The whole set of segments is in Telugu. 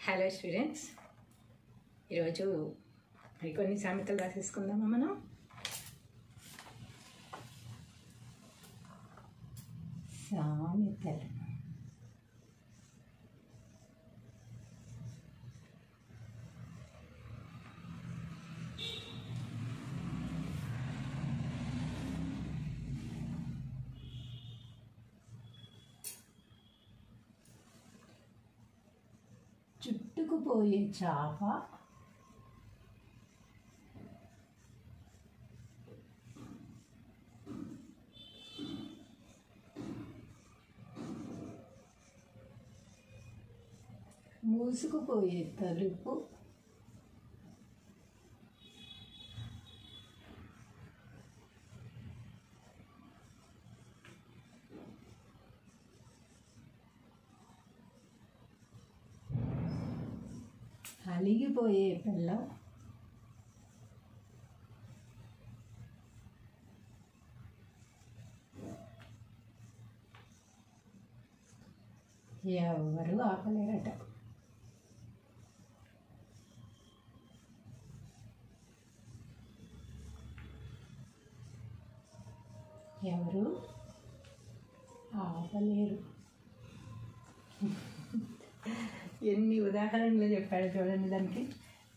హలో స్టూడెంట్స్, ఈరోజు కొన్ని సామెతలు రాసేసుకుందామా మనం. సామెతలు చుట్టుకుపోయే చాప మూసుకుపోయే తలుపు అలిగిపోయే పిల్లం ఎవరు ఆపలేరట. ఎవరు ఆపలేరు. ఎన్ని ఉదాహరణలు చెప్పాడు చూడండి దానికి.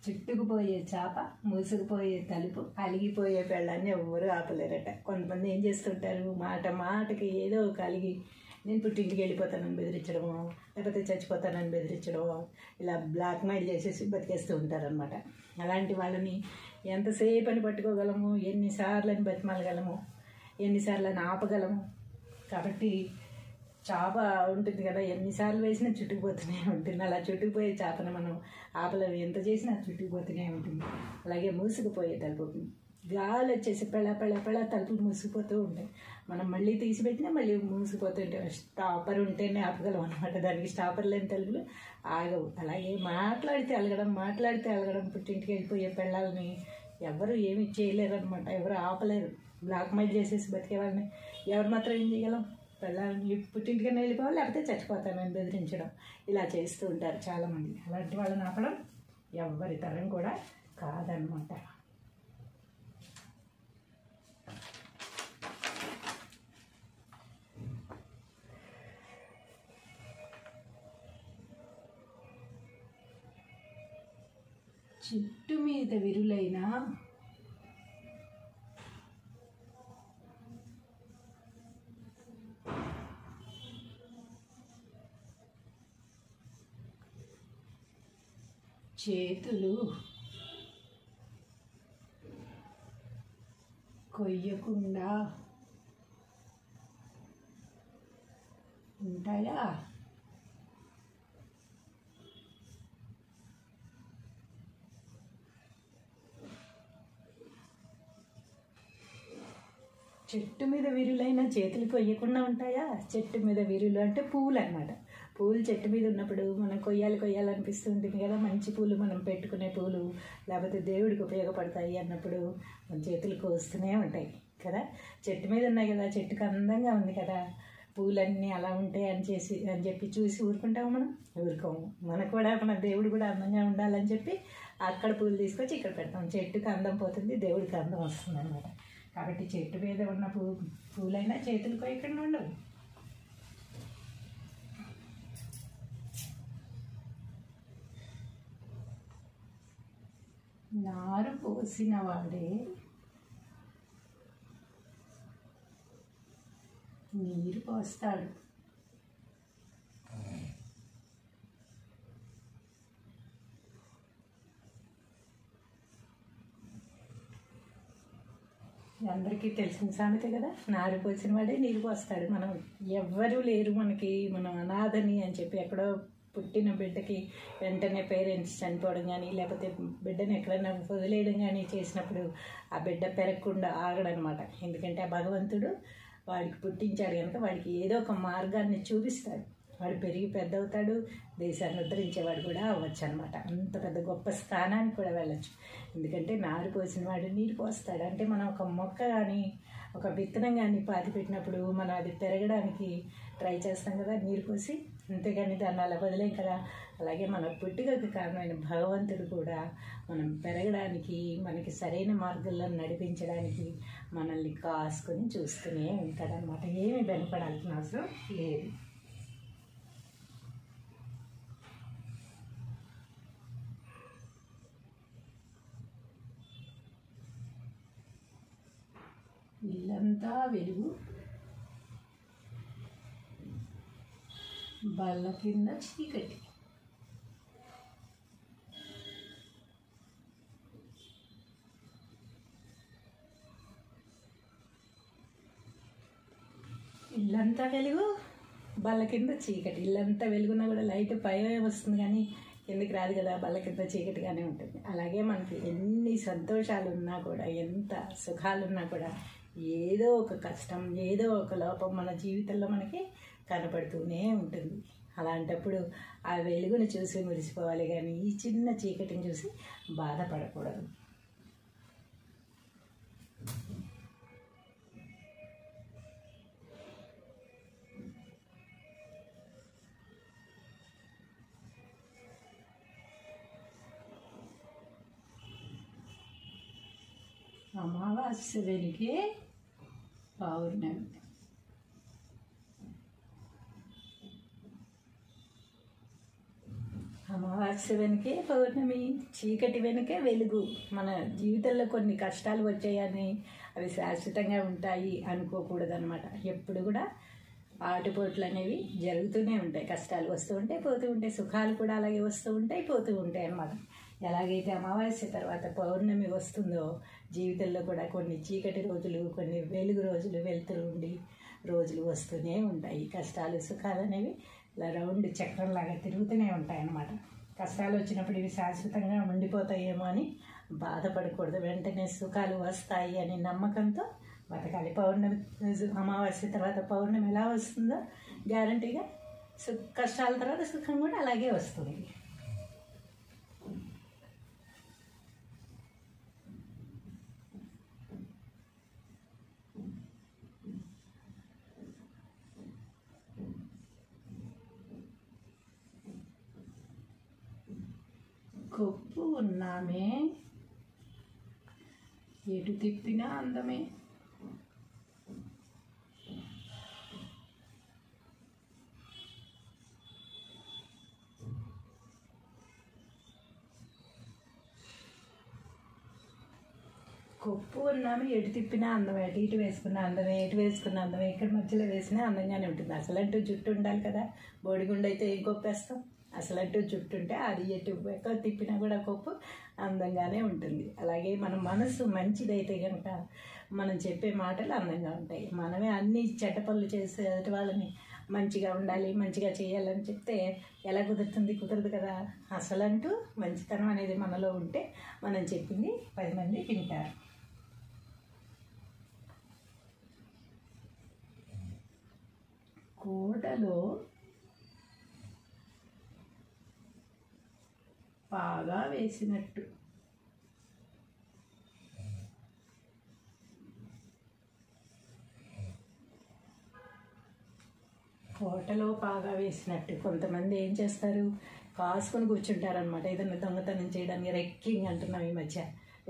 చుట్టుకుపోయే చేప, మూసుకుపోయే తలుపు, అలిగిపోయే పెళ్ళాన్ని ఎవ్వరూ ఆపలేరట. కొంతమంది ఏం చేస్తుంటారు, మాట మాటకి ఏదో ఒక అలిగి నేను పుట్టింటికి వెళ్ళిపోతానని బెదిరించడము, లేకపోతే చచ్చిపోతానని బెదిరించడము, ఇలా బ్లాక్మెయిల్ చేసేసి బతికేస్తూ ఉంటారనమాట. అలాంటి వాళ్ళని ఎంతసేపు అని పట్టుకోగలము, ఎన్నిసార్లు అని బతిమాలగలము, ఎన్నిసార్లు అని ఆపగలము. కాబట్టి చేప ఉంటుంది కదా, ఎన్నిసార్లు వేసినా చుట్టుకుపోతూనే ఉంటుంది. అలా చుట్టుకుపోయే చేపను మనం ఆపలేము, ఎంత చేసినా చుట్టుకుపోతూనే ఉంటుంది. అలాగే మూసుకుపోయే తలుపు, గాలి వచ్చేసి పెళ్ళ తలుపులు మూసుకుపోతూ ఉంటాయి. మనం మళ్ళీ తీసిపెట్టినా మళ్ళీ మూసుకుపోతుంటే స్టాపర్ ఉంటేనే ఆపగలం అనమాట. దానికి స్టాపర్ లేని తలుపులు ఆగవు. అలాగే మాట్లాడితే అలగడం పుట్టింటికి వెళ్ళిపోయే పెళ్ళాలని ఎవరు ఏమి చేయలేరు అనమాట. ఎవరు ఆపలేరు. బ్లాక్మెయిల్ చేసేసి బతికే వాళ్ళని ఎవరు మాత్రం ఏం చేయగలం? పెళ్ళాలని పుట్టింటికైనా వెళ్ళిపోవాలి, లేకపోతే చచ్చిపోతానని బెదిరించడం, ఇలా చేస్తూ ఉంటారు చాలామంది. అలాంటి వాళ్ళని ఆపడం ఎవరి తరం కూడా కాదనమాట. చెట్టు మీద విరులైన చేతులు కొయ్యకుండా ఉంటాయా? చెట్టు మీద విరులైన చేతులు కొయ్యకుండా ఉంటాయా? చెట్టు మీద విరులు అంటే పువ్వులు అనమాట. పూలు చెట్టు మీద ఉన్నప్పుడు మనం కొయ్యాలనిపిస్తుంటుంది కదా. మంచి పూలు, మనం పెట్టుకునే పూలు, లేకపోతే దేవుడికి ఉపయోగపడతాయి అన్నప్పుడు మన చేతులు కోస్తూనే ఉంటాయి కదా. చెట్టు మీద ఉన్నాయి కదా, చెట్టుకు అందంగా ఉంది కదా, పూలన్నీ అలా ఉంటాయి అని చెప్పి చూసి ఊరుకుంటాము మనం? ఊరుకోము. మనకు కూడా మన దేవుడు కూడా అందంగా ఉండాలని చెప్పి అక్కడ పూలు తీసుకొచ్చి ఇక్కడ పెడతాం. చెట్టుకు అందం పోతుంది, దేవుడికి అందం వస్తుంది అనమాట. కాబట్టి చెట్టు మీద ఉన్న పూలైనా చేతులు కొయ్యకుండా ఉండవు. నారు పోసిన వాడే నీరు పోస్తాడు. అందరికీ తెలిసిన సామెత కదా, నారు పోసిన వాడే నీరు పోస్తాడు. మనం ఎవ్వరూ లేరు మనకి, మనం అనాథని అని చెప్పి ఎక్కడో పుట్టిన బిడ్డకి వెంటనే పేరెంట్స్ చనిపోవడం కానీ, లేకపోతే బిడ్డను ఎక్కడైనా వదిలేయడం కానీ చేసినప్పుడు ఆ బిడ్డ పెరగకుండా ఆగడనమాట. ఎందుకంటే ఆ భగవంతుడు వాడికి పుట్టించాడు కనుక వాడికి ఏదో ఒక మార్గాన్ని చూపిస్తాడు. వాడు పెరిగి పెద్ద అవుతాడు, దేశాన్ని ఉద్ధరించేవాడు కూడా అవ్వచ్చు అనమాట. అంత పెద్ద గొప్ప స్థానానికి కూడా వెళ్ళచ్చు. ఎందుకంటే నారు పోసిన వాడు నీరు పోస్తాడు. అంటే మనం ఒక మొక్క కానీ ఒక విత్తనం కానీ పాతి పెట్టినప్పుడు మనం అది పెరగడానికి ట్రై చేస్తాం కదా, నీరు పోసి. అంతేగాని దాన్ని అలా వదిలేం కదా. అలాగే మన పుట్టుకకు కారణమైన భగవంతుడు కూడా మనం పెరగడానికి, మనకి సరైన మార్గంలో నడిపించడానికి మనల్ని కాసుకొని చూస్తూనే ఉంటాడనమాట. ఏమి వెనపడాల్సిన అవసరం లేదు. ఇల్లంతా వెలుగు, బల్ల కింద చీకటి. ఇల్లంతా వెలుగు, బల్ల కింద చీకటి. ఇల్లంతా వెలుగున్నా కూడా లైట్ పై వస్తుంది కానీ కిందకి రాదు కదా, బల్ల కింద చీకటిగానే ఉంటుంది. అలాగే మనకి ఎన్ని సంతోషాలు ఉన్నా కూడా, ఎంత సుఖాలున్నా కూడా ఏదో ఒక కష్టం, ఏదో ఒక లోపం మన జీవితంలో మనకి కనపడుతూనే ఉంటుంది. అలాంటప్పుడు ఆ వెలుగుని చూసి మురిసిపోవాలి కానీ ఈ చిన్న చీకటిని చూసి బాధపడకూడదు. అమావాస్య వెలిగే పౌర్ణమి. అమావాస్య వెనుకే పౌర్ణమి, చీకటి వెనుకే వెలుగు. మన జీవితంలో కొన్ని కష్టాలు వచ్చాయని అవి శాశ్వతంగా ఉంటాయి అనుకోకూడదన్నమాట. ఎప్పుడు కూడా ఆటుపోట్లు అనేవి జరుగుతూనే ఉంటాయి. కష్టాలు వస్తూ ఉంటాయి, పోతూ ఉంటాయి. సుఖాలు కూడా అలాగే వస్తూ ఉంటాయి, పోతూ ఉంటాయి అన్నమాట. ఎలాగైతే అమావాస్య తర్వాత పౌర్ణమి వస్తుందో జీవితంలో కూడా కొన్ని చీకటి రోజులు, కొన్ని వెలుగు రోజులు, వెలుతురు ఉండి రోజులు వస్తూనే ఉంటాయి. కష్టాలు సుఖాలు అనేవి ఇలా రౌండ్ చక్రంలాగా తిరుగుతూనే ఉంటాయి అన్నమాట. కష్టాలు వచ్చినప్పుడు ఇవి శాశ్వతంగా ఉండిపోతాయేమో అని బాధపడకూడదు. వెంటనే సుఖాలు వస్తాయి అని నమ్మకంతో బతకాలి. పౌర్ణమి అమావాస్య తర్వాత పౌర్ణమి ఎలా వస్తుందో గ్యారంటీగా కష్టాల తర్వాత సుఖం కూడా అలాగే వస్తుంది. కొప్పు ఉన్నామే, ఎటు తిప్పినా అందమే. కొప్పు ఉన్నామే, ఎటు తిప్పినా అందమే. అటు ఇటు వేసుకున్న అందమే, ఎటు వేసుకున్న అందమే. ఇక్కడ మధ్యలో వేసినా అందంగానే ఉంటుంది. అసలంటూ జుట్టు ఉండాలి కదా, బోడిగుండు అయితే ఏం కొప్పేస్తాం. అసలంటూ జుట్టు ఉంటే అది ఎటు ఎక్కడ తిప్పినా కూడా కొప్పు అందంగానే ఉంటుంది. అలాగే మన మనసు మంచిదైతే కనుక మనం చెప్పే మాటలు అందంగా ఉంటాయి. మనమే అన్ని చెడ్డ పనులు చేసే వాళ్ళని మంచిగా ఉండాలి, మంచిగా చేయాలని చెప్తే ఎలా కుదురుతుంది? కుదరదు కదా. అసలంటూ మంచితనం అనేది మనలో ఉంటే మనం చెప్పింది 10 మంది వింటారు. కోటలో బాగా వేసినట్టు. కోటలో పాగా వేసినట్టు. కొంతమంది ఏం చేస్తారు, కాసుకొని కూర్చుంటారనమాట. ఏదైనా దొంగతనం చేయడానికి రెక్కింగ్ అంటున్నాం ఈ మధ్య.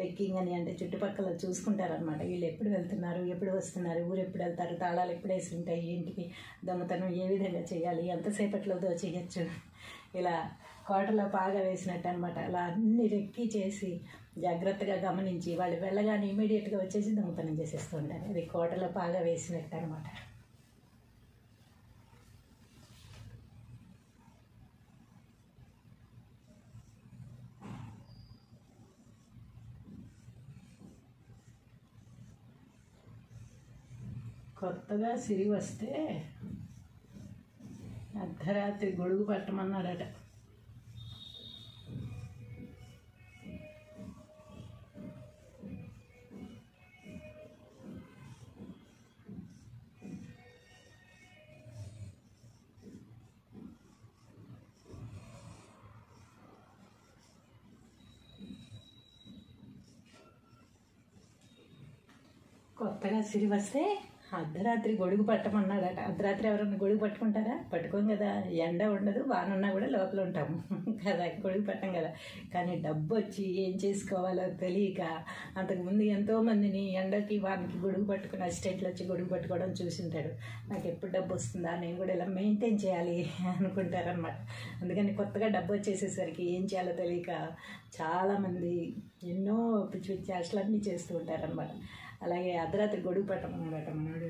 రెక్కింగ్ అని అంటే చుట్టుపక్కల చూసుకుంటారనమాట. వీళ్ళు ఎప్పుడు వెళ్తున్నారు, ఎప్పుడు వస్తున్నారు, ఊరు ఎప్పుడు వెళ్తారు, తాళాలు ఎప్పుడు వేసి ఉంటాయి, ఇంటికి దొంగతనం ఏ విధంగా చేయాలి, ఎంతసేపట్లో దోచేయచ్చు, ఇలా కోటలో పాగా వేసినట్టు అనమాట. అలా అన్ని రెక్కి చేసి జాగ్రత్తగా గమనించి వాళ్ళు వెళ్ళగానే ఇమీడియట్గా వచ్చేసి దొంగతనం చేసేస్తూ ఉంటారు. అది కోటలో పాగా వేసినట్టు అనమాట. కొత్తగా సిరి వస్తే అర్ధరాత్రి గొడుగు పట్టమన్నాడట. కొత్తగా సిరి వస్తే అర్ధరాత్రి గొడుగు పట్టమన్నాడట. అర్ధరాత్రి ఎవరన్నా గొడుగు పట్టుకుంటారా? పట్టుకోం కదా. ఎండ ఉండదు, వాన ఉన్నా కూడా లోపల ఉంటాము కదా, గొడుగు పట్టం కదా. కానీ డబ్బు వచ్చి ఏం చేసుకోవాలో తెలియక అంతకుముందు ఎంతోమందిని ఎండకి వానికి గొడుగు పట్టుకుని అసిస్టెంట్లు వచ్చి గొడుగు పట్టుకోవడం చూసింటాడు. నాకు ఎప్పుడు డబ్బు వస్తుందా, నేను కూడా ఇలా మెయింటైన్ చేయాలి అనుకుంటారనమాట. అందుకని కొత్తగా డబ్బు వచ్చేసేసరికి ఏం చేయాలో తెలియక చాలామంది ఎన్నో పిచ్చి పిచ్చి చేష్టలన్నీ చేస్తూ ఉంటారనమాట. అలాగే అర్ధరాత్రి గొడుగు పట్టమన్నాడట మనోడు.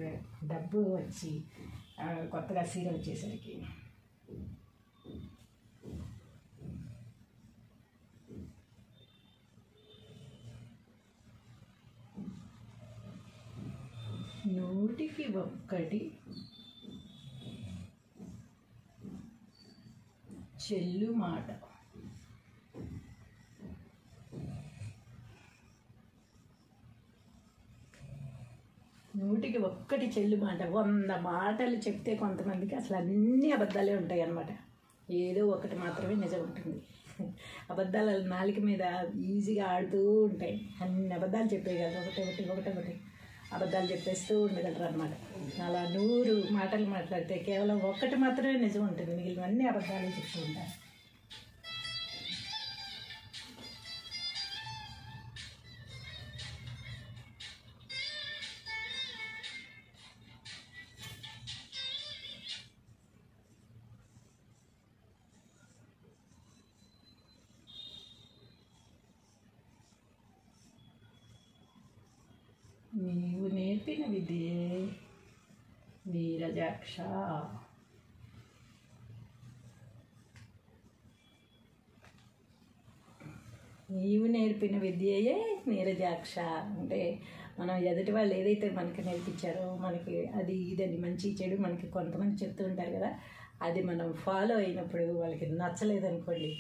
డబ్బు వచ్చి కొత్తగా సీర వచ్చేసరికి నూటికి ఒక్కటి చెల్లు మాట. నూటికి ఒక్కటి చెల్లు మాట. 100 మాటలు చెప్తే కొంతమందికి అసలు అన్నీ అబద్ధాలే ఉంటాయి అన్నమాట. ఏదో ఒకటి మాత్రమే నిజం ఉంటుంది. అబద్ధాలు నాలుక మీద ఈజీగా ఆడుతూ ఉంటాయి. అన్ని అబద్ధాలు చెప్పేయగలరు. ఒకటి అబద్ధాలు చెప్పేస్తూ ఉండగలరు అనమాట. అలా 100 మాటలు మాట్లాడితే కేవలం ఒక్కటి మాత్రమే నిజం ఉంటుంది, మిగిలినవన్నీ అబద్ధాలు చెప్తూ ఉంటారు. నీవు నేర్పిన విద్యే నీరజాక్ష. నీవు నేర్పిన విద్యయే నీరజాక్ష అంటే మనం ఎదుటి వాళ్ళు ఏదైతే మనకి నేర్పించారో, మనకి అది ఇదని మంచి చెడు మనకి కొంతమంది చెప్తూ ఉంటారు కదా, అది మనం ఫాలో అయినప్పుడు వాళ్ళకి నచ్చలేదనుకోండి,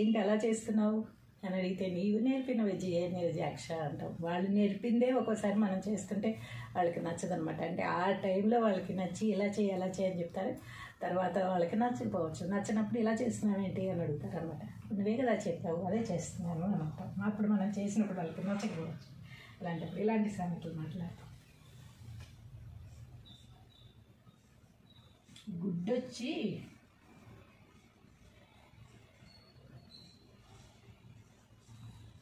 ఏంటి అలా చేస్తున్నావు అని అడిగితే నీవు నేర్పిన విద్యయే నీరజాక్ష అంటాం. వాళ్ళు నేర్పిందే ఒక్కోసారి మనం చేస్తుంటే వాళ్ళకి నచ్చదనమాట. అంటే ఆ టైంలో వాళ్ళకి నచ్చి ఇలా చేయి అలా చేయని చెప్తారు. తర్వాత వాళ్ళకి నచ్చకపోవచ్చు. నచ్చినప్పుడు ఇలా చేస్తున్నావు ఏంటి అని అడుగుతారు అనమాట. నువ్వే కదా చెప్పావు, అదే చేస్తున్నాను అని అంటాం. అప్పుడు మనం చేసినప్పుడు వాళ్ళకి నచ్చకపోవచ్చు. అలాంటప్పుడు ఇలాంటి సామెతలు మాట్లాడతాం. గుడ్డొచ్చి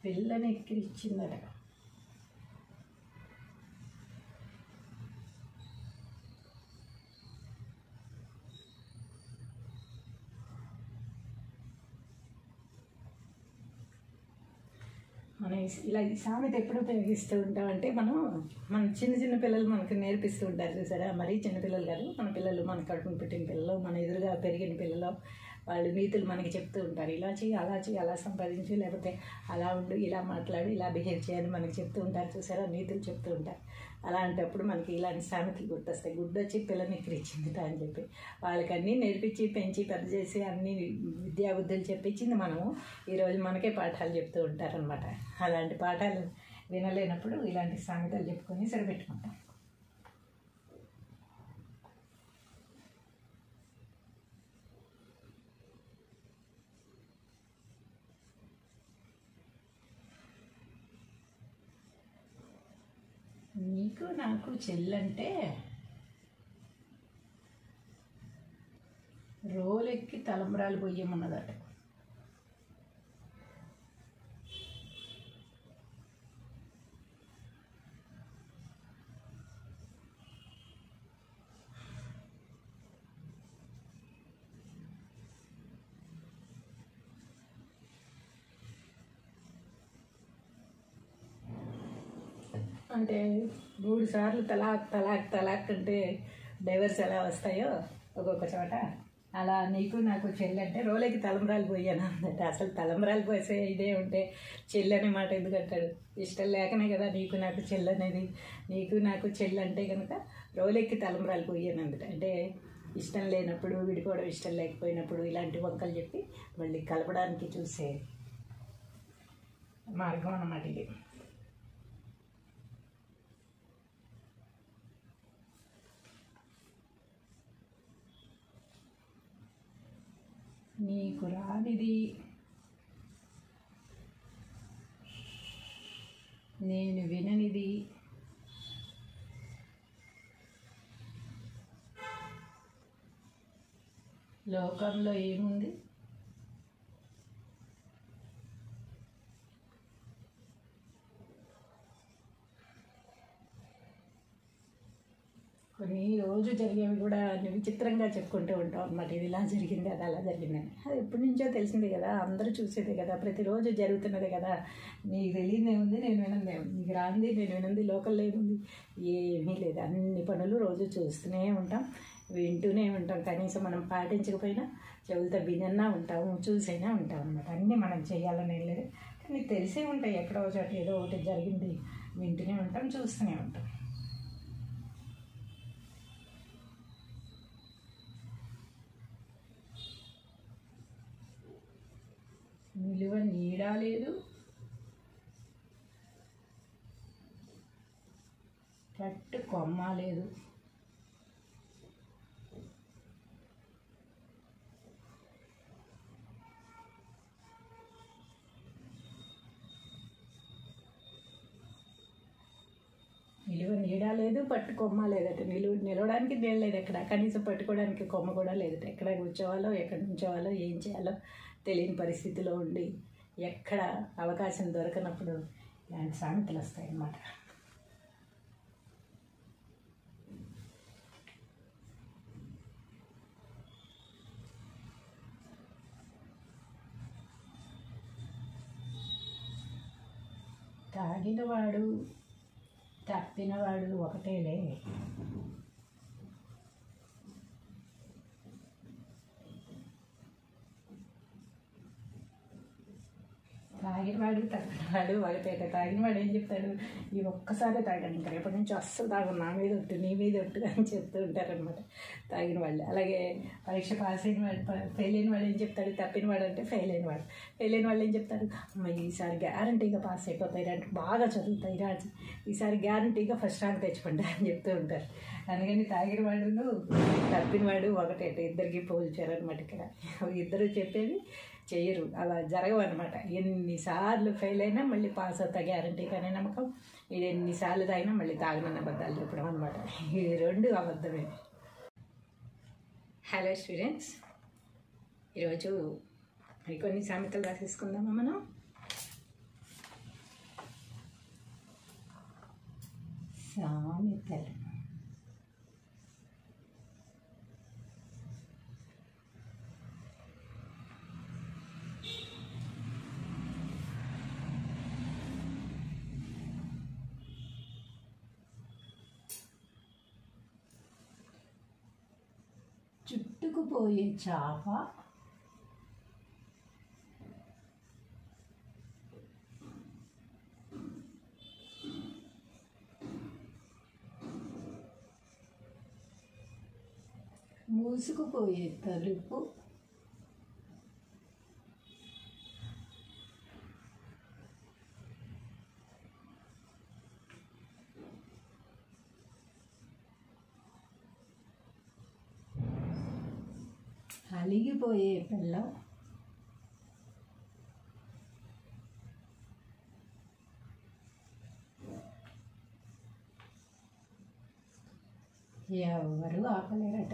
పిల్లని ఎక్కిరిచ్చిందట. మనం ఇలా ఈ సామెత ఎప్పుడు ఉపయోగిస్తూ ఉంటామంటే మన చిన్న పిల్లలు మనకు నేర్పిస్తూ ఉంటారు చూసారా. మరీ చిన్నపిల్లలు కాదు, మన పిల్లలు, మన కడుపును పుట్టిన పిల్లలు, మన ఎదురుగా పెరిగిన పిల్లలు, వాళ్ళు నీతులు మనకి చెప్తూ ఉంటారు. ఇలా చేయి అలా చేయి, అలా సంపాదించు, లేకపోతే అలా ఉండు, ఇలా మాట్లాడు, ఇలా బిహేవ్ చేయని మనకి చెప్తూ ఉంటారు చూసారా, నీతులు చెప్తూ ఉంటారు. అలాంటప్పుడు మనకి ఇలాంటి సామెతలు గుర్తొస్తాయి. గుడ్డొచ్చి పిల్లని ఎక్కిరిచ్చిందిట అని చెప్పి వాళ్ళకి అన్నీ నేర్పించి పెంచి పెద్ద చేసి అన్ని విద్యా బుద్ధులు చెప్పించింది మనము. ఈరోజు మనకే పాఠాలు చెప్తూ ఉంటారనమాట. అలాంటి పాఠాలు వినలేనప్పుడు ఇలాంటి సామెతలు చెప్పుకొని సరిపెట్టుకుంటాం. నీకు నాకు చెల్లంటే రోలెక్కి తలంబ్రాలు పొయ్యమన్నదట. అంటే 3 సార్లు తలాక్ తలాక్ తలాక్ అంటే డైవర్స్ ఎలా వస్తాయో ఒక్కొక్క చోట, అలా నీకు నాకు చెల్లంటే రోలకి తలంబ్రాలు పోయాను అన్నట్టు. అసలు తలంబ్రాలు పోసే ఇదే ఉంటే చెల్లి అనే మాట ఎందుకు అంటాడు? ఇష్టం లేకనే కదా నీకు నాకు చెల్లి అనేది. నీకు నాకు చెల్లి అంటే కనుక రోలెక్కి తలంబ్రాలు పోయాను అందుట. అంటే ఇష్టం లేనప్పుడు, విడిపోవడం ఇష్టం లేకపోయినప్పుడు ఇలాంటి వంకలు చెప్పి మళ్ళీ కలపడానికి చూసే మార్గం అన్నమాట ఇది. నీకు రానిది నేను విననిది లోకంలో ఏముంది? కొన్ని రోజు జరిగేవి కూడా విచిత్రంగా చెప్పుకుంటూ ఉంటాం అన్నమాట. ఇది ఇలా జరిగింది, అది అలా జరిగిందని. అది ఎప్పటి నుంచో తెలిసిందే కదా, అందరూ చూసేదే కదా, ప్రతిరోజు జరుగుతున్నదే కదా. నీకు తెలియదు ఏముంది, నేను వినంది ఏముంది, నీకు రాంది నేను వినంది, లోకల్లో ఏముంది, ఏమీ లేదు. అన్ని పనులు రోజు చూస్తూనే ఉంటాం, వింటూనే ఉంటాం. కనీసం మనం పాటించకపోయినా చెవులతో వినన్నా ఉంటాము, చూసైనా ఉంటాం అనమాట. అన్నీ మనం చేయాలని ఏం లేదు, కానీ తెలిసే ఉంటాయి. ఎక్కడో చోట ఏదో ఒకటి జరిగింది వింటూనే ఉంటాం, చూస్తూనే ఉంటాం. నిలువ నీడ లేదు, పట్టు కొమ్మ లేదు. నిలువ నీడ లేదు, పట్టు కొమ్మ లేదట. నిలవడానికి నీడ లేదు ఎక్కడ, కనీసం పట్టుకోవడానికి కొమ్మ కూడా లేదట. ఎక్కడ కూర్చోవాలో, ఎక్కడ నుంచోవాలో, ఏం చేయాలో తెలియని పరిస్థితిలో ఉండి, ఎక్కడ అవకాశం దొరకనప్పుడు ఇలాంటి సామెతలు వస్తాయన్నమాట. తాగినవాడు తప్పినవాడు ఒకటేలే. తాగినవాడు తప్పినవాడు ఒకటే. తాగినవాడు ఏం చెప్తాడు, ఈ ఒక్కసారి తాగాను, ఇంకా రేపటి నుంచి అస్సలు తాగను, నా మీద ఒట్టు, నీ మీద ఒట్టు అని చెప్తూ ఉంటారనమాట తాగిన వాళ్ళు. అలాగే పరీక్ష పాస్ అయిన వాడు, ఫెయిల్ అయిన వాడు ఏం చెప్తాడు, తప్పిన వాడు అంటే ఫెయిల్ అయిన వాడు. ఫెయిల్ అయిన వాళ్ళు ఏం చెప్తారు, అమ్మ ఈసారి గ్యారంటీగా పాస్ అయిపోతాయి, అంటే బాగా చదువుతాయి రాజు, ఈసారి గ్యారంటీగా ఫస్ట్ ర్యాంక్ తెచ్చుకుంటా అని చెప్తూ ఉంటారు. అందుకని తాగిన వాడును తప్పిన వాడు ఒకటే, ఇద్దరికి పోల్చారనమాట. ఇక్కడ ఇద్దరు చెప్పేది చేయరు, అలా జరగవన్నమాట. ఎన్నిసార్లు ఫెయిల్ అయినా మళ్ళీ పాస్ అవుతా గ్యారంటీ కానీ నమ్మకం, ఇది ఎన్నిసార్లు తాగినా మళ్ళీ తాగనన్న అబద్ధాలు చెప్పడం అనమాట. ఇది రెండు అబద్ధమే. హలో స్టూడెంట్స్, ఈరోజు మరికొన్ని సామెతలు రాసేసుకుందామా మనం. సామెతలు. చుట్టుకుపోయే చాప మూసుకుపోయే తలుపు అలిగిపోయే పిల్లం ఎవరు ఆపలేరట.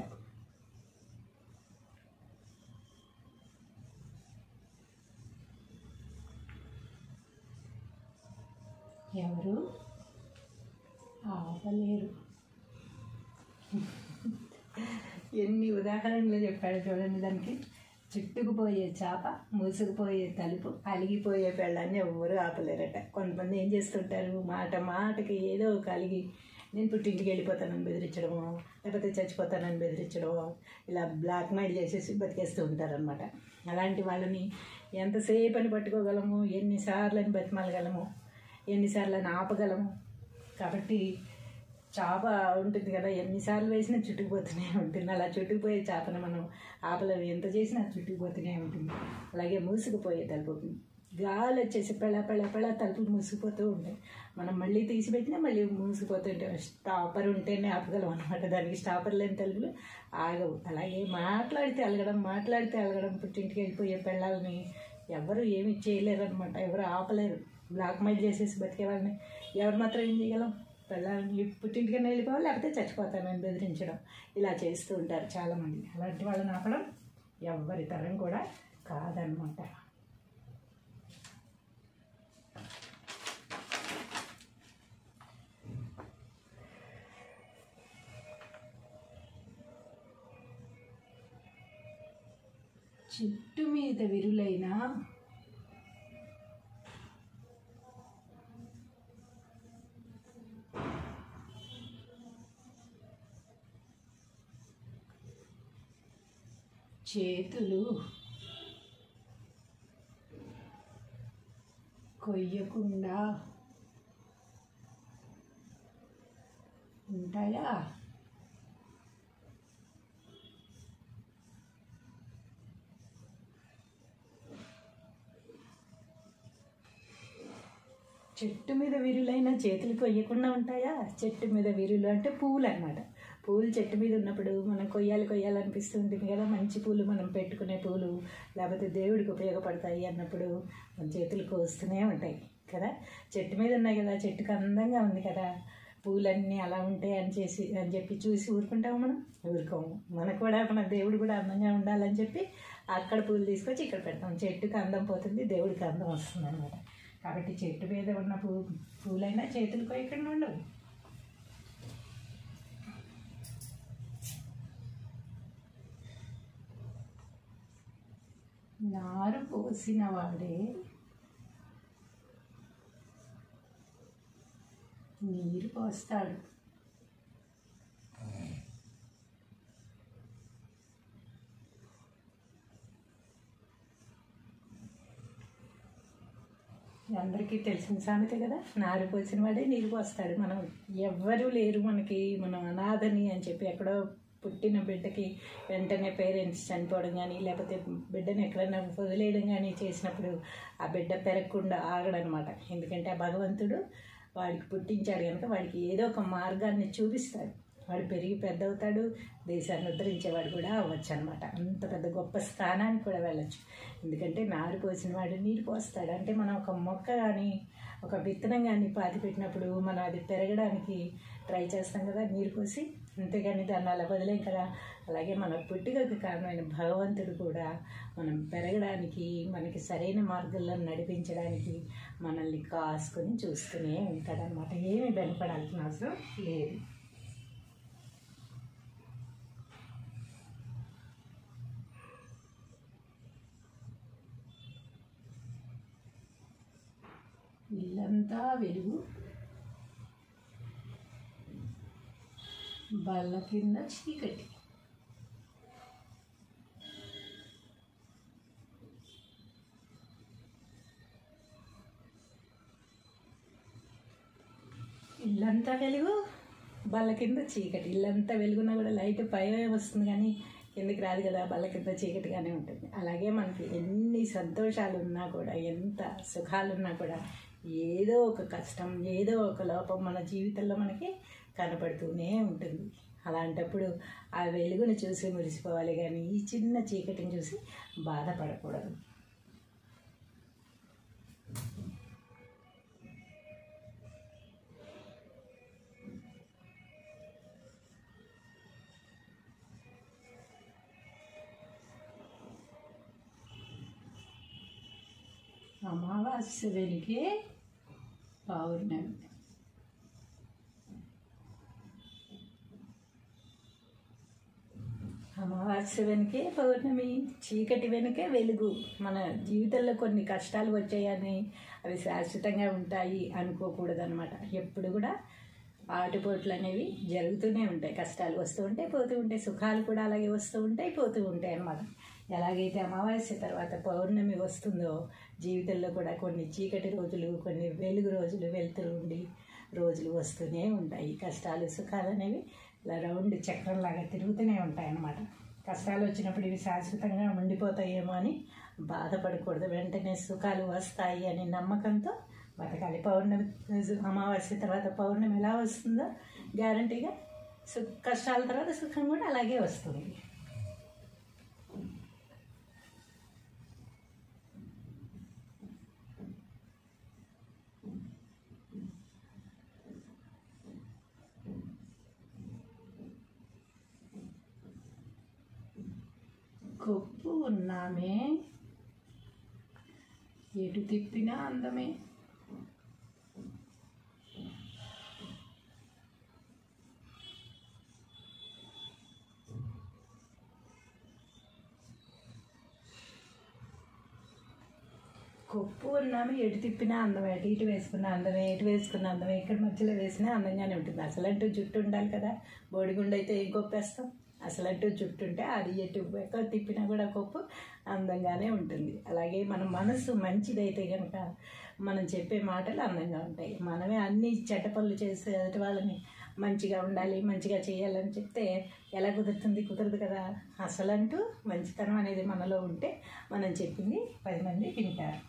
ఎవరు ఆపలేరు. ఎన్ని ఉదాహరణలు చెప్పాడు చూడండి దానికి. చుట్టుకుపోయే చేప, మూసుకుపోయే తలుపు, అలిగిపోయే పెళ్ళాన్ని ఎవ్వరూ ఆపలేరట. కొంతమంది ఏం చేస్తుంటారు, మాట మాటకి ఏదో ఒక అలిగి నేను పుట్టింటికి వెళ్ళిపోతానని బెదిరించడమో, లేకపోతే చచ్చిపోతానని బెదిరించడమో, ఇలా బ్లాక్మెయిల్ చేసేసి బతికేస్తూ ఉంటారనమాట. అలాంటి వాళ్ళని ఎంతసేపు అని పట్టుకోగలము, ఎన్నిసార్లు అని బతిమాలగలము, ఎన్నిసార్లు అని ఆపగలము. కాబట్టి చేప ఉంటుంది కదా, ఎన్నిసార్లు వేసినా చుట్టుకుపోతూనే ఉంటుంది. అలా చుట్టుకుపోయే చేపను మనం ఆపలేము, ఎంత చేసినా చుట్టుకుపోతూనే ఉంటుంది. అలాగే మూసుకుపోయే తలుపు, గాలి వచ్చేసి పెళ్ళ తలుపులు మూసుకుపోతూ ఉంటాయి. మనం మళ్ళీ తీసిపెట్టినా మళ్ళీ మూసుకుపోతూ ఉంటాయి. స్టాపర్ ఉంటేనే ఆపగలం అనమాట, దానికి స్టాపర్ లేని తలుపులు ఆగవు. అలాగే మాట్లాడితే అలగడం, పుట్టింటికి వెళ్ళిపోయే పెళ్ళాలని ఎవరు ఏమి చేయలేరు అనమాట, ఎవరు ఆపలేరు. బ్లాక్మెయిల్ చేసేసి బతికే వాళ్ళని ఎవరు మాత్రం ఏం చేయగలం, పిల్లల్ని పుట్టింటికన్నా వెళ్ళిపోవాలి, లేకపోతే చచ్చిపోతానని బెదిరించడం, ఇలా చేస్తూ ఉంటారు చాలామంది. అలాంటి వాళ్ళని ఆపడం ఎవ్వరి తరం కూడా కాదనమాట. చెట్టు మీద విరులైన చేతులు కొయ్యకుండా ఉంటాయా? చెట్టు మీద విరులైన చేతులు కొయ్యకుండా ఉంటాయా? చెట్టు మీద విరులు అంటే పూలు అన్నమాట. పూలు చెట్టు మీద ఉన్నప్పుడు మనం కొయ్యాలనిపిస్తుంటుంది కదా. మంచి పూలు మనం పెట్టుకునే పూలు లేకపోతే దేవుడికి ఉపయోగపడతాయి అన్నప్పుడు మన చేతులు కోస్తూనే ఉంటాయి కదా. చెట్టు మీద ఉన్నాయి కదా, చెట్టుకు అందంగా ఉంది కదా, పూలన్నీ అలా ఉంటాయి అని చెప్పి చూసి ఊరుకుంటాము మనం? ఊరుకోము. మనకు కూడా మన దేవుడు కూడా అందంగా ఉండాలని చెప్పి అక్కడ పూలు తీసుకొచ్చి ఇక్కడ పెడతాం. చెట్టుకు అందం పోతుంది, దేవుడికి అందం వస్తుంది అనమాట. కాబట్టి చెట్టు మీద ఉన్న పూలైనా చేతులు కొయ్యకుండా ఉండవు. నారు పోసిన వాడే నీరు పోస్తాడు. అందరికీ తెలిసిన సామెత కదా, నారు పోసిన వాడే నీరు పోస్తాడు. మనం ఎవ్వరూ లేరు మనకి, మనం అనాథని అని చెప్పి ఎక్కడో పుట్టిన బిడ్డకి వెంటనే పేరెంట్స్ చనిపోవడం కానీ లేకపోతే బిడ్డను ఎక్కడైనా వదిలేయడం కానీ చేసినప్పుడు ఆ బిడ్డ పెరగకుండా ఆగడనమాట. ఎందుకంటే ఆ భగవంతుడు వాడికి పుట్టించాడు కనుక వాడికి ఏదో ఒక మార్గాన్ని చూపిస్తాడు. వాడు పెరిగి పెద్ద అవుతాడు, దేశాన్ని ఉద్ధరించేవాడు కూడా అవ్వచ్చు అనమాట. అంత పెద్ద గొప్ప స్థానానికి కూడా వెళ్ళచ్చు. ఎందుకంటే నారు పోసిన వాడు నీరు పోస్తాడు. అంటే మనం ఒక మొక్క కానీ ఒక విత్తనం కానీ పాతి పెట్టినప్పుడు మనం అది పెరగడానికి ట్రై చేస్తాం కదా నీరు పోసి, అంతేగాని దాన్ని అలా వదిలేం కదా. అలాగే మన పుట్టుకకు కారణమైన భగవంతుడు కూడా మనం పెరగడానికి, మనకి సరైన మార్గంలో నడిపించడానికి మనల్ని కాసుకొని చూస్తూనే ఉంటాడనమాట. ఏమీ వెనపడాల్సిన అవసరం లేదు. ఇల్లంతా వెలుగు, బల్ల కింద చీకటి. ఇల్లంతా వెలుగు, బల్ల కింద చీకటి. ఇల్లంతా వెలుగున్నా కూడా లైట్ పై వస్తుంది కానీ కిందకి రాదు కదా, బల్ల కింద చీకటిగానే ఉంటుంది. అలాగే మనకి ఎన్ని సంతోషాలు ఉన్నా కూడా, ఎంత సుఖాలున్నా కూడా ఏదో ఒక కష్టం, ఏదో ఒక లోపం మన జీవితంలో మనకి కనపడుతూనే ఉంటుంది. అలాంటప్పుడు ఆ వెలుగుని చూసి మురిసిపోవాలి కానీ ఈ చిన్న చీకటిని చూసి బాధపడకూడదు. అమావాస్య వెలిగే పౌర్ణమి. అమావాస్య వెనుకే పౌర్ణమి, చీకటి వెనుకే వెలుగు. మన జీవితంలో కొన్ని కష్టాలు వచ్చాయని అవి శాశ్వతంగా ఉంటాయి అనుకోకూడదు అనమాట. ఎప్పుడు కూడా ఆటుపోట్లు అనేవి జరుగుతూనే ఉంటాయి. కష్టాలు వస్తూ ఉంటాయి, పోతూ ఉంటాయి. సుఖాలు కూడా అలాగే వస్తూ ఉంటాయి, పోతూ ఉంటాయి అన్నమాట. ఎలాగైతే అమావాస్య తర్వాత పౌర్ణమి వస్తుందో జీవితంలో కూడా కొన్ని చీకటి రోజులు, కొన్ని వెలుగు రోజులు, వెలుతురు ఉండి రోజులు వస్తూనే ఉంటాయి. కష్టాలు సుఖాలు అనేవి ఇలా రౌండ్ చక్రంలాగా తిరుగుతూనే ఉంటాయి అన్నమాట. కష్టాలు వచ్చినప్పుడు ఇవి శాశ్వతంగా ఉండిపోతాయేమో అని బాధపడకూడదు. వెంటనే సుఖాలు వస్తాయి అని నమ్మకంతో బతకాలి. పౌర్ణమి అమావాస్య తర్వాత పౌర్ణమి ఎలా వస్తుందో గ్యారంటీగా కష్టాల తర్వాత సుఖం కూడా అలాగే వస్తుంది. కొప్పు ఉన్నామే ఎటు తిప్పినా అందమే. కొప్పు ఉన్నాము ఎటు తిప్పినా అందమే, అటు ఇటు వేసుకున్న అందమే, ఎటు వేసుకున్న అందమే, ఇక్కడ మధ్యలో వేసినా అందంగానే ఉంటుంది. అసలంటూ జుట్టు ఉండాలి కదా, బోడిగుండు అయితే ఏం కొప్పేస్తాం. అసలంటూ జుట్టు ఉంటే అది ఎటు తిప్పినా కూడా కొప్పు అందంగానే ఉంటుంది. అలాగే మన మనసు మంచిదైతే కనుక మనం చెప్పే మాటలు అందంగా ఉంటాయి. మనమే అన్ని చెడ్డ పనులు చేసే వాళ్ళని మంచిగా ఉండాలి, మంచిగా చేయాలని చెప్తే ఎలా కుదురుతుంది? కుదరదు కదా. అసలంటూ మంచితనం అనేది మనలో ఉంటే మనం చెప్పింది 10 మంది వింటారు.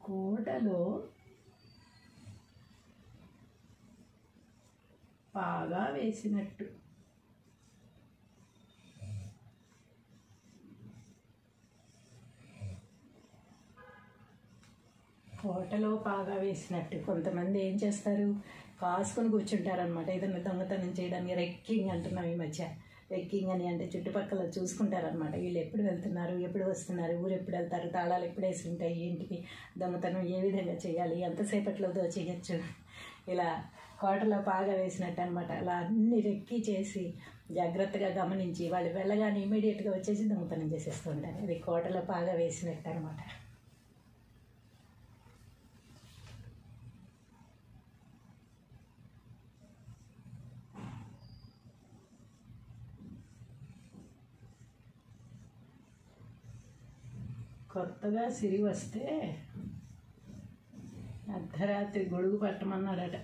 కోటలో పాగా వేసినట్టు. కోటలో పాగా వేసినట్టు. కొంతమంది ఏం చేస్తారు, కాసుకొని కూర్చుంటారనమాట. ఏదైనా దొంగతనం చేయడానికి రెక్కింగ్ అంటున్నాం ఈ మధ్య. రెక్కింగ్ అని అంటే చుట్టుపక్కల చూసుకుంటారనమాట. వీళ్ళు ఎప్పుడు వెళ్తున్నారు, ఎప్పుడు వస్తున్నారు, ఊరు ఎప్పుడు వెళ్తారు, తాళాలు ఎప్పుడు వేసి ఉంటాయి, ఏంటికి దొంగతనం ఏ విధంగా చేయాలి, ఎంతసేపట్లో చేయొచ్చు, ఇలా కోటలో పాగా వేసినట్టు అనమాట. అలా అన్ని రెక్కి చేసి జాగ్రత్తగా గమనించి వాళ్ళు వెళ్ళగానే ఇమీడియట్గా వచ్చేసి దొంగతనం చేసేస్తూ ఉంటారు. అది కోటలో పాగా వేసినట్టు అనమాట. కొత్తగా సిరి వస్తే అర్ధరాత్రి గొడుగు పట్టమన్నాడట.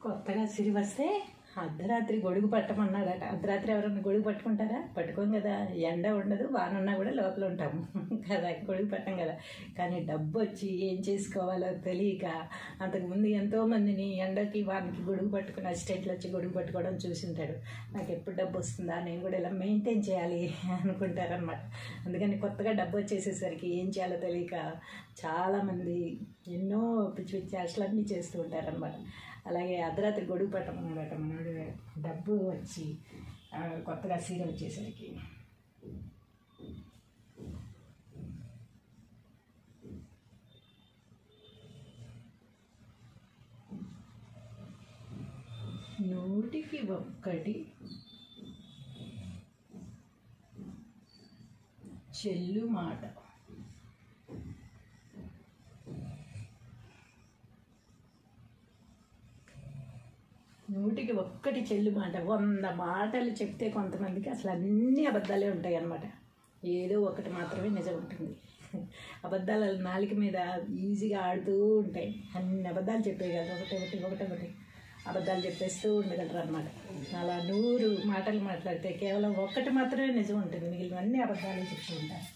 కొత్తగా సిరి వస్తే అర్ధరాత్రి గొడుగు పట్టమన్నాడట. అర్ధరాత్రి ఎవరన్నా గొడుగు పట్టుకుంటారా? పట్టుకోం కదా. ఎండ ఉండదు, వాన ఉన్నా కూడా లోపల ఉంటాము కదా, గొడుగు పట్టం కదా. కానీ డబ్బు వచ్చి ఏం చేసుకోవాలో తెలియక అంతకుముందు ఎంతోమందిని ఎండకి వానికి గొడుగు పట్టుకుని అసిస్టెంట్లు వచ్చి గొడుగు పట్టుకోవడం చూసింటాడు. నాకు ఎప్పుడు డబ్బు వస్తుందా, నేను కూడా ఇలా మెయింటైన్ చేయాలి అనుకుంటారనమాట. అందుకని కొత్తగా డబ్బు వచ్చేసేసరికి ఏం చేయాలో తెలియక చాలామంది ఎన్నో పిచ్చి పిచ్చి అసలన్నీ చేస్తూ ఉంటారనమాట. అలాగే అర్ధరాత్రి గొడుగు పట్టమన్నాడట మనోడు. డబ్బు వచ్చి కొత్తగా సీర వచ్చేసరికి నూటికి ఒక్కటి చెల్లు మాట. నూటికి ఒక్కటి చెల్లు మాట. 100 మాటలు చెప్తే కొంతమందికి అసలు అన్నీ అబద్ధాలే ఉంటాయి అన్నమాట. ఏదో ఒకటి మాత్రమే నిజం ఉంటుంది. అబద్ధాలు నాలుక మీద ఈజీగా ఆడుతూ ఉంటాయి. అన్ని అబద్ధాలు చెప్పేయగలరు. ఒకటి అబద్ధాలు చెప్పేస్తూ ఉండగలరు అనమాట. అలా 100 మాటలు మాట్లాడితే కేవలం ఒక్కటి మాత్రమే నిజం ఉంటుంది, మిగిలినవన్నీ అబద్ధాలు చెప్తూ ఉంటారు.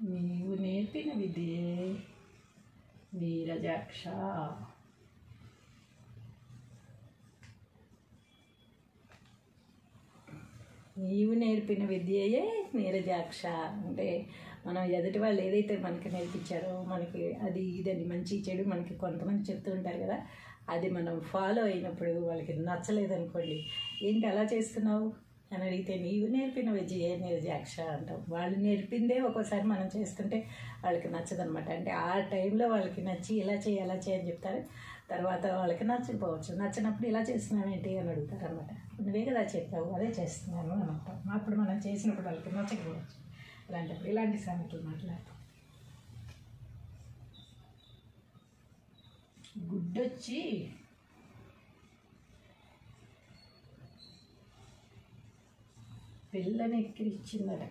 నీవు నేర్పిన విద్యే నీరజాక్ష. నీవు నేర్పిన విద్యయే నీరజాక్ష అంటే మనం ఎదుటి వాళ్ళు ఏదైతే మనకి నేర్పించారో, మనకి అది ఇదని మంచి చెడు మనకి కొంతమంది చెప్తూ ఉంటారు కదా, అది మనం ఫాలో అయినప్పుడు వాళ్ళకి నచ్చలేదనుకోండి, ఏంటి అలా చేస్తున్నావు అని అడిగితే నీవు నేర్పిన విద్యయే నీరజాక్ష అంటాం. వాళ్ళు నేర్పిందే ఒక్కోసారి మనం చేస్తుంటే వాళ్ళకి నచ్చదనమాట. అంటే ఆ టైంలో వాళ్ళకి నచ్చి ఇలా చేయి అలా చేయని చెప్తారు. తర్వాత వాళ్ళకి నచ్చకపోవచ్చు. నచ్చినప్పుడు ఇలా చేస్తున్నావేంటి అని అడుగుతారు అనమాట. నువ్వే కదా చెప్పావు, అదే చేస్తున్నాను అని అంటాం. అప్పుడు మనం చేసినప్పుడు వాళ్ళకి నచ్చకపోవచ్చు. ఇలాంటప్పుడు ఇలాంటి సంగతులు మాట్లాడతాం. గుడ్డొచ్చి పిల్లని ఎక్కిరిచ్చిందట.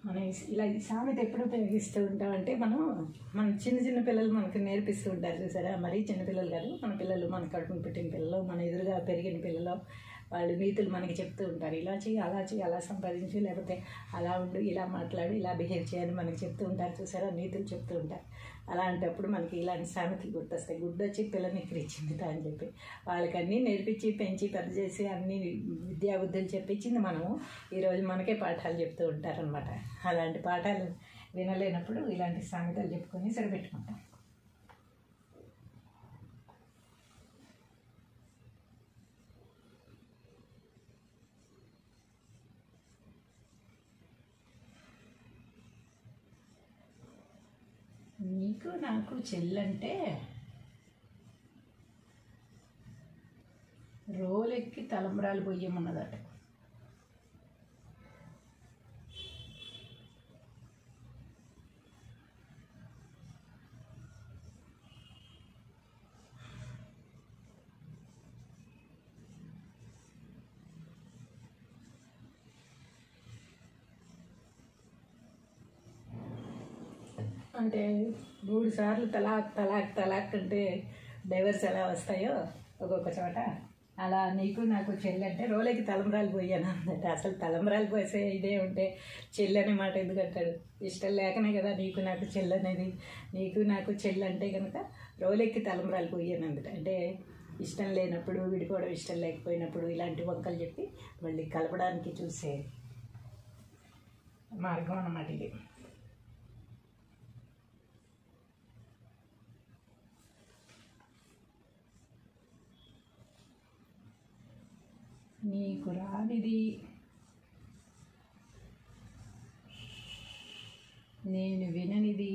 మనం ఇలా ఈ సామెత ఎప్పుడు ఉపయోగిస్తూ ఉంటామంటే మన చిన్న పిల్లలు మనకు నేర్పిస్తూ ఉంటారు చూసారా. మరీ చిన్నపిల్లలు కాదు, మన పిల్లలు, మన కడుపును పెట్టిన పిల్లలు, మన ఎదురుగా పెరిగిన పిల్లలు, వాళ్ళు నీతులు మనకి చెప్తూ ఉంటారు. ఇలా చెయ్యి, అలా చెయ్యి, అలా సంపాదించు, లేకపోతే అలా ఉండు, ఇలా మాట్లాడు, ఇలా బిహేవ్ చేయని మనకి చెప్తూ ఉంటారు చూసారా, నీతులు చెప్తూ ఉంటారు. అలాంటప్పుడు మనకి ఇలాంటి సామెతలు గుర్తొస్తాయి. గుడ్డొచ్చి పిల్లని ఎక్కిరిచ్చిందిట అని చెప్పి వాళ్ళకి అన్నీ నేర్పించి పెంచి పెద్ద చేసి అన్ని విద్యాబుద్ధులు చెప్పించింది మనము. ఈరోజు మనకే పాఠాలు చెప్తూ ఉంటారనమాట. అలాంటి పాఠాలు వినలేనప్పుడు ఇలాంటి సామెతలు చెప్పుకొని సరిపెట్టుకుంటాం. నీకు నాకు చెల్లంటే రోలెక్కి తలంబ్రాలు పొయ్యమన్నదట. అంటే 3 సార్లు తలాక్ తలాక్ తలాక్ అంటే డైవర్స్ ఎలా వస్తాయో ఒక్కొక్క చోట, అలా నీకు నాకు చెల్లి అంటే రోలకి తలంబ్రాలు పోయాను అందట. అసలు తలంబ్రాలు పోసే ఇదే ఉంటే చెల్లి అనే మాట ఎందుకు అంటాడు? ఇష్టం లేకనే కదా నీకు నాకు చెల్లి అనేది. నీకు నాకు చెల్లి అంటే కనుక రోలెక్కి తలంబ్రాలు పోయాను అందట. అంటే ఇష్టం లేనప్పుడు, విడిపోవడం ఇష్టం లేకపోయినప్పుడు ఇలాంటి వంకలు చెప్పి మళ్ళీ కలపడానికి చూసే మార్గం అన్నమాట ఇది. నీకు రానిది నేను విననిది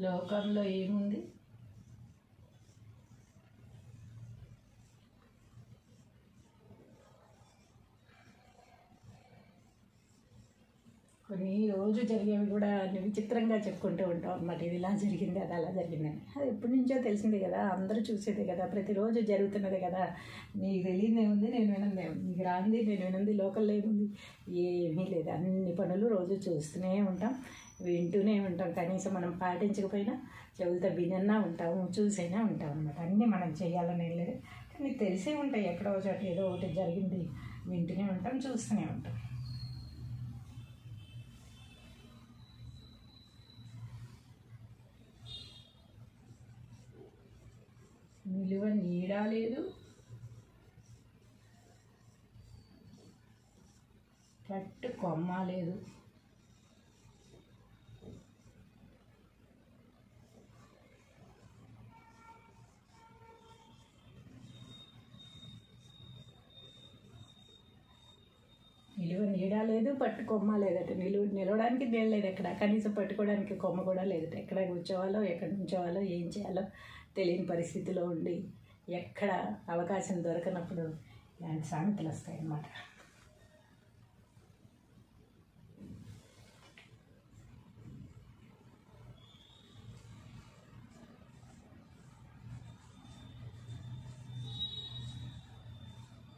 లోకంలో ఏముంది? కొన్ని రోజు జరిగేవి కూడా విచిత్రంగా చెప్పుకుంటూ ఉంటాం అన్నమాట. ఇది ఇలా జరిగింది, అది అలా జరిగిందని. అది ఎప్పటి నుంచో తెలిసిందే కదా, అందరూ చూసేదే కదా, ప్రతిరోజు జరుగుతున్నదే కదా. నీకు తెలియదు ఏముంది, నేను వినంది ఏముంది, నీకు రాంది నేను వినంది, లోకల్లో ఏముంది, ఏమీ లేదు. అన్ని పనులు రోజు చూస్తూనే ఉంటాం, వింటూనే ఉంటాం. కనీసం మనం పాటించకపోయినా చెవులతో వినన్నా ఉంటాము, చూసైనా ఉంటాం అన్నమాట. అన్నీ మనం చేయాలని లేదు, కానీ తెలిసే ఉంటాయి. ఎక్కడో చోట ఏదో ఒకటి జరిగింది వింటూనే ఉంటాం, చూస్తూనే ఉంటాం. నిలువ నీడ లేదు, పట్టు కొమ్మ లేదు. నిలువ నీడ లేదు, పట్టు కొమ్మ లేదట. నిలవడానికి నీళ్ళు లేదు ఎక్కడ, కనీసం పట్టుకోవడానికి కొమ్మ కూడా లేదట. ఎక్కడ కూర్చోవాలో, ఎక్కడ ఉంచోవాలో, ఏం చేయాలో తెలియని పరిస్థితిలో ఉండి ఎక్కడ అవకాశం దొరకనప్పుడు ఇలాంటి సామెతలు వస్తాయి అన్నమాట.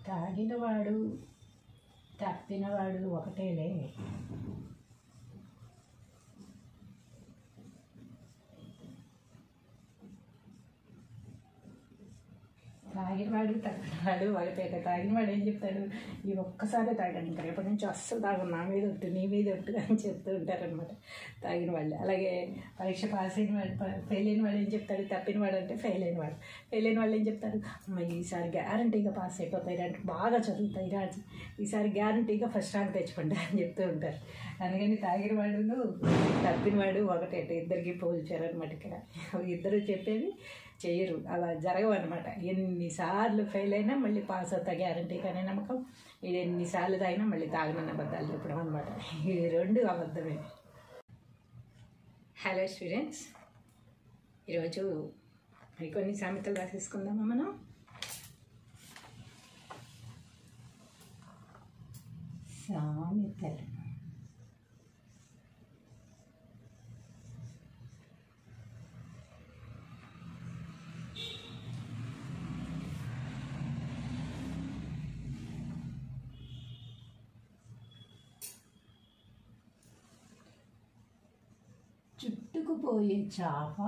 తాగినవాడు తప్పినవాడు ఒకటేలే. తాగినవాడు తప్పినవాడు ఒకటేలే. తాగినవాడు ఏం చెప్తాడు? ఈ ఒక్కసారే తాగాను, ఇంకా రేపటి నుంచి అస్సలు తాగను, నా మీద ఒట్టు, నీ మీద ఒట్టు అని చెప్తూ ఉంటారనమాట తాగిన వాళ్ళు. అలాగే పరీక్ష పాస్ అయిన వాడు, ఫెయిల్ అయిన వాడు ఏం చెప్తాడు? తప్పినవాడు అంటే ఫెయిల్ అయిన వాడు. ఫెయిల్ అయిన వాళ్ళు ఏం చెప్తారు? అమ్మ ఈసారి గ్యారంటీగా పాస్ అయిపోతాయి, అంటే బాగా చదువుతాయి రాజు, ఈసారి గ్యారంటీగా ఫస్ట్ ర్యాంక్ తెచ్చుకుంటా అని చెప్తూ ఉంటారు. అందుకని తాగిన వాడును తప్పినవాడు ఒకటే, ఇద్దరికి పోల్చారనమాట. ఇక్కడ ఇద్దరు చెప్పేది చేయరు, అలా జరగవు అనమాట. ఎన్నిసార్లు ఫెయిల్ అయినా మళ్ళీ పాస్ అవుతా గ్యారంటీ కానీ నమ్మకం, ఇది ఎన్నిసార్లు తాగినా మళ్ళీ తాగనన్న అబద్ధాలు చెప్పడం అనమాట. ఇది రెండు అబద్ధమే. హలో స్టూడెంట్స్, ఈరోజు మరికొన్ని సామెతలు రాసేసుకుందామా మనం. సామెతలు. చుట్టుకుపోయే చాప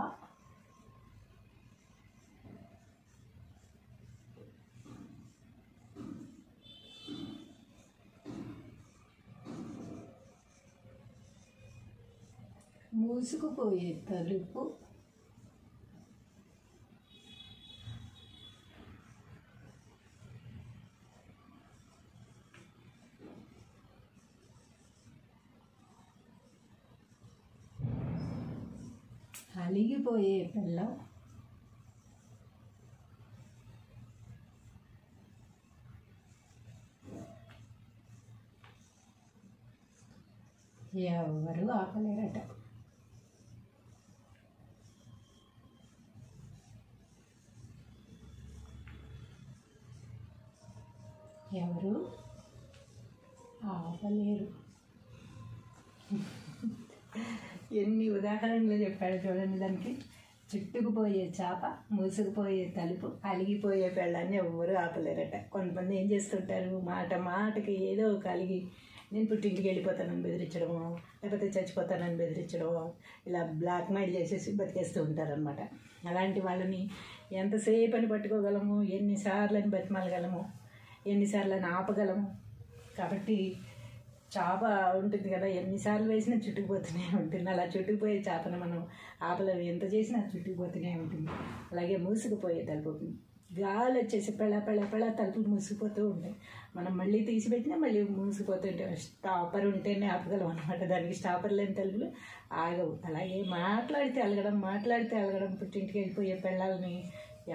మూసుకుపోయే తలుపు అలిగిపోయే పిల్లం ఎవరు ఆపలేరట. ఎవరు ఆపలేరు. ఎన్ని ఉదాహరణలు చెప్పాడు చూడండి దానికి. చుట్టుకుపోయే చేప, మూసుకుపోయే తలుపు, అలిగిపోయే పెళ్ళాన్ని ఎవ్వరూ ఆపలేరట. కొంతమంది ఏం చేస్తుంటారు, మాట మాటకి ఏదో ఒక అలిగి నేను పుట్టింటికి వెళ్ళిపోతానని బెదిరించడము, లేకపోతే చచ్చిపోతానని బెదిరించడము, ఇలా బ్లాక్మెయిల్ చేసేసి బతికేస్తూ ఉంటారనమాట. అలాంటి వాళ్ళని ఎంతసేపు అని పట్టుకోగలము, ఎన్నిసార్లు అని బతిమాలగలము, ఎన్నిసార్లు అని ఆపగలము. కాబట్టి చేప ఉంటుంది కదా, ఎన్నిసార్లు వేసినా చుట్టుకుపోతూనే ఉంటుంది. అలా చుట్టుకుపోయే చేపను మనం ఆపలేము, ఎంత చేసినా చుట్టుకుపోతూనే ఉంటుంది. అలాగే మూసుకుపోయే తలుపు, గాలి వచ్చేసి పెళ్ళ పెళ్ళ పెళ్ళ తలుపులు మూసుకుపోతూ ఉంటాయి. మనం మళ్ళీ తీసిపెట్టినా మళ్ళీ మూసుకుపోతుంటాయి. స్టాపర్ ఉంటేనే ఆపగలం అనమాట. దానికి స్టాపర్ లేని తలుపులు ఆగవు. అలాగే మాట్లాడితే అలగడం పుట్టింటికి వెళ్ళిపోయే పెళ్ళాలని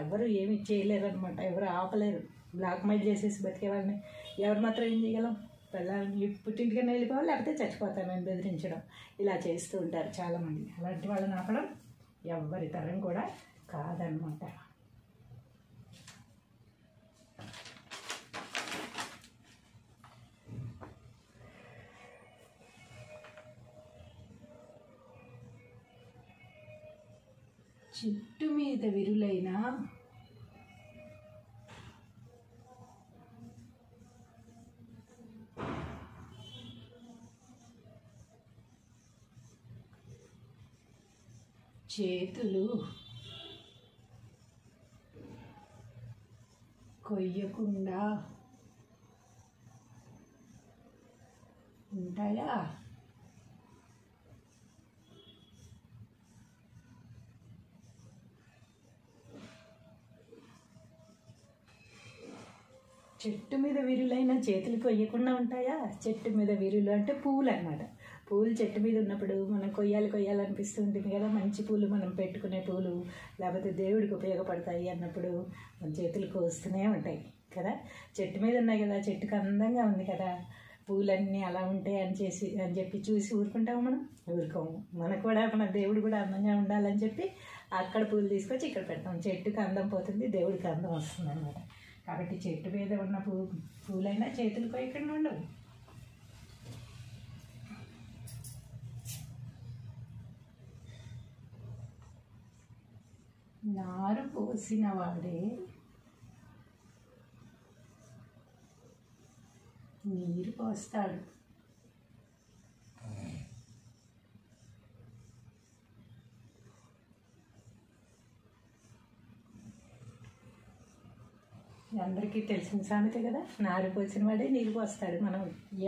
ఎవరు ఏమి చేయలేరు అనమాట. ఎవరు ఆపలేరు. బ్లాక్మెయిల్ చేసేసి బతికే వాళ్ళని ఎవరు మాత్రం ఏం చేయగలం? పిల్లల్ని పుట్టింటికైనా వెళ్ళిపోవాలి, లేకపోతే చచ్చిపోతానని బెదిరించడం, ఇలా చేస్తూ ఉంటారు చాలామంది. అలాంటి వాళ్ళని ఆపడం ఎవరి తరం కూడా కాదనమాట. చెట్టు మీద విరులైన చేతులు కొయ్యకుండా ఉంటాయా? చెట్టు మీద విరులైన చేతులు కొయ్యకుండా ఉంటాయా? చెట్టు మీద విరులు అంటే పువ్వులు అన్నమాట. పూలు చెట్టు మీద ఉన్నప్పుడు మనం కొయ్యాలనిపిస్తూ ఉంటుంది కదా. మంచి పూలు, మనం పెట్టుకునే పూలు, లేకపోతే దేవుడికి ఉపయోగపడతాయి అన్నప్పుడు మన చేతులు కోస్తూనే ఉంటాయి కదా. చెట్టు మీద ఉన్నాయి కదా, చెట్టుకు అందంగా ఉంది కదా, పూలన్నీ అలా ఉంటాయి అని చెప్పి చూసి ఊరుకుంటాము మనం? ఊరుకోము. మనకు కూడా మన దేవుడు కూడా అందంగా ఉండాలని చెప్పి అక్కడ పూలు తీసుకొచ్చి ఇక్కడ పెడతాం. చెట్టుకు అందం పోతుంది, దేవుడికి అందం వస్తుంది అన్నమాట. కాబట్టి చెట్టు మీద ఉన్న పూలైనా చేతులు కొయ్యకుండా ఉండవు. నారు పోసిన వాడే నీరు పోస్తాడు. అందరికీ తెలిసిన సామెతే కదా, నారు పోసిన వాడే నీరు పోస్తాడు. మనం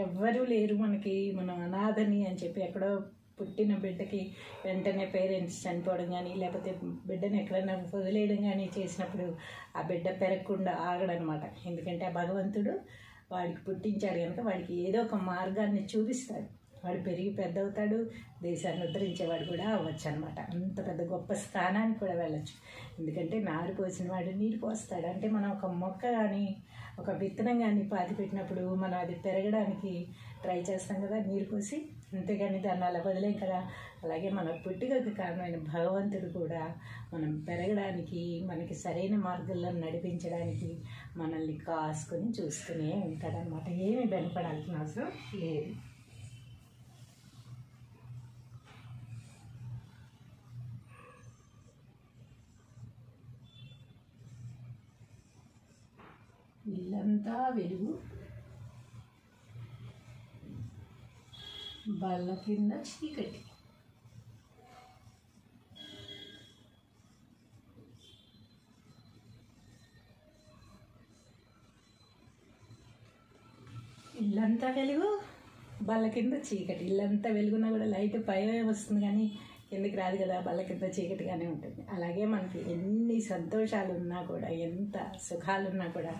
ఎవ్వరూ లేరు మనకి, మనం అనాథని అని చెప్పి ఎక్కడో పుట్టిన బిడ్డకి వెంటనే పేరెంట్స్ చనిపోవడం కానీ, లేకపోతే బిడ్డను ఎక్కడైనా వదిలేయడం కానీ చేసినప్పుడు ఆ బిడ్డ పెరగకుండా ఆగడనమాట. ఎందుకంటే ఆ భగవంతుడు వాడికి పుట్టించాడు కనుక వాడికి ఏదో ఒక మార్గాన్ని చూపిస్తాడు. వాడు పెరిగి పెద్ద అవుతాడు, దేశాన్ని ఉద్ధరించేవాడు కూడా అవ్వచ్చు అనమాట. అంత పెద్ద గొప్ప స్థానానికి కూడా వెళ్ళచ్చు. ఎందుకంటే నారు పోసిన వాడు నీరు పోస్తాడు. అంటే మనం ఒక మొక్క కానీ ఒక విత్తనం కానీ పాతి పెట్టినప్పుడు మనం అది పెరగడానికి ట్రై చేస్తాం కదా నీరు పోసి, అంతేగాని దాన్ని అలా వదిలేం కదా. అలాగే మన పుట్టుకకు కారణమైన భగవంతుడు కూడా మనం పెరగడానికి, మనకి సరైన మార్గంలో నడిపించడానికి మనల్ని కాసుకొని చూస్తూనే ఉంటాడనమాట. ఏమి వెనపడాల్సిన అవసరం లేదు. ఇల్లంతా వెలుగు, బల్ల కింద చీకటి. ఇల్లంతా వెలుగు, బల్ల కింద చీకటి. ఇల్లంతా వెలుగున్నా కూడా లైట్ పైన వస్తుంది కానీ కిందకి రాదు కదా, బల్ల కింద చీకటిగానే ఉంటుంది. అలాగే మనకి ఎన్ని సంతోషాలు ఉన్నా కూడా, ఎంత సుఖాలున్నా కూడా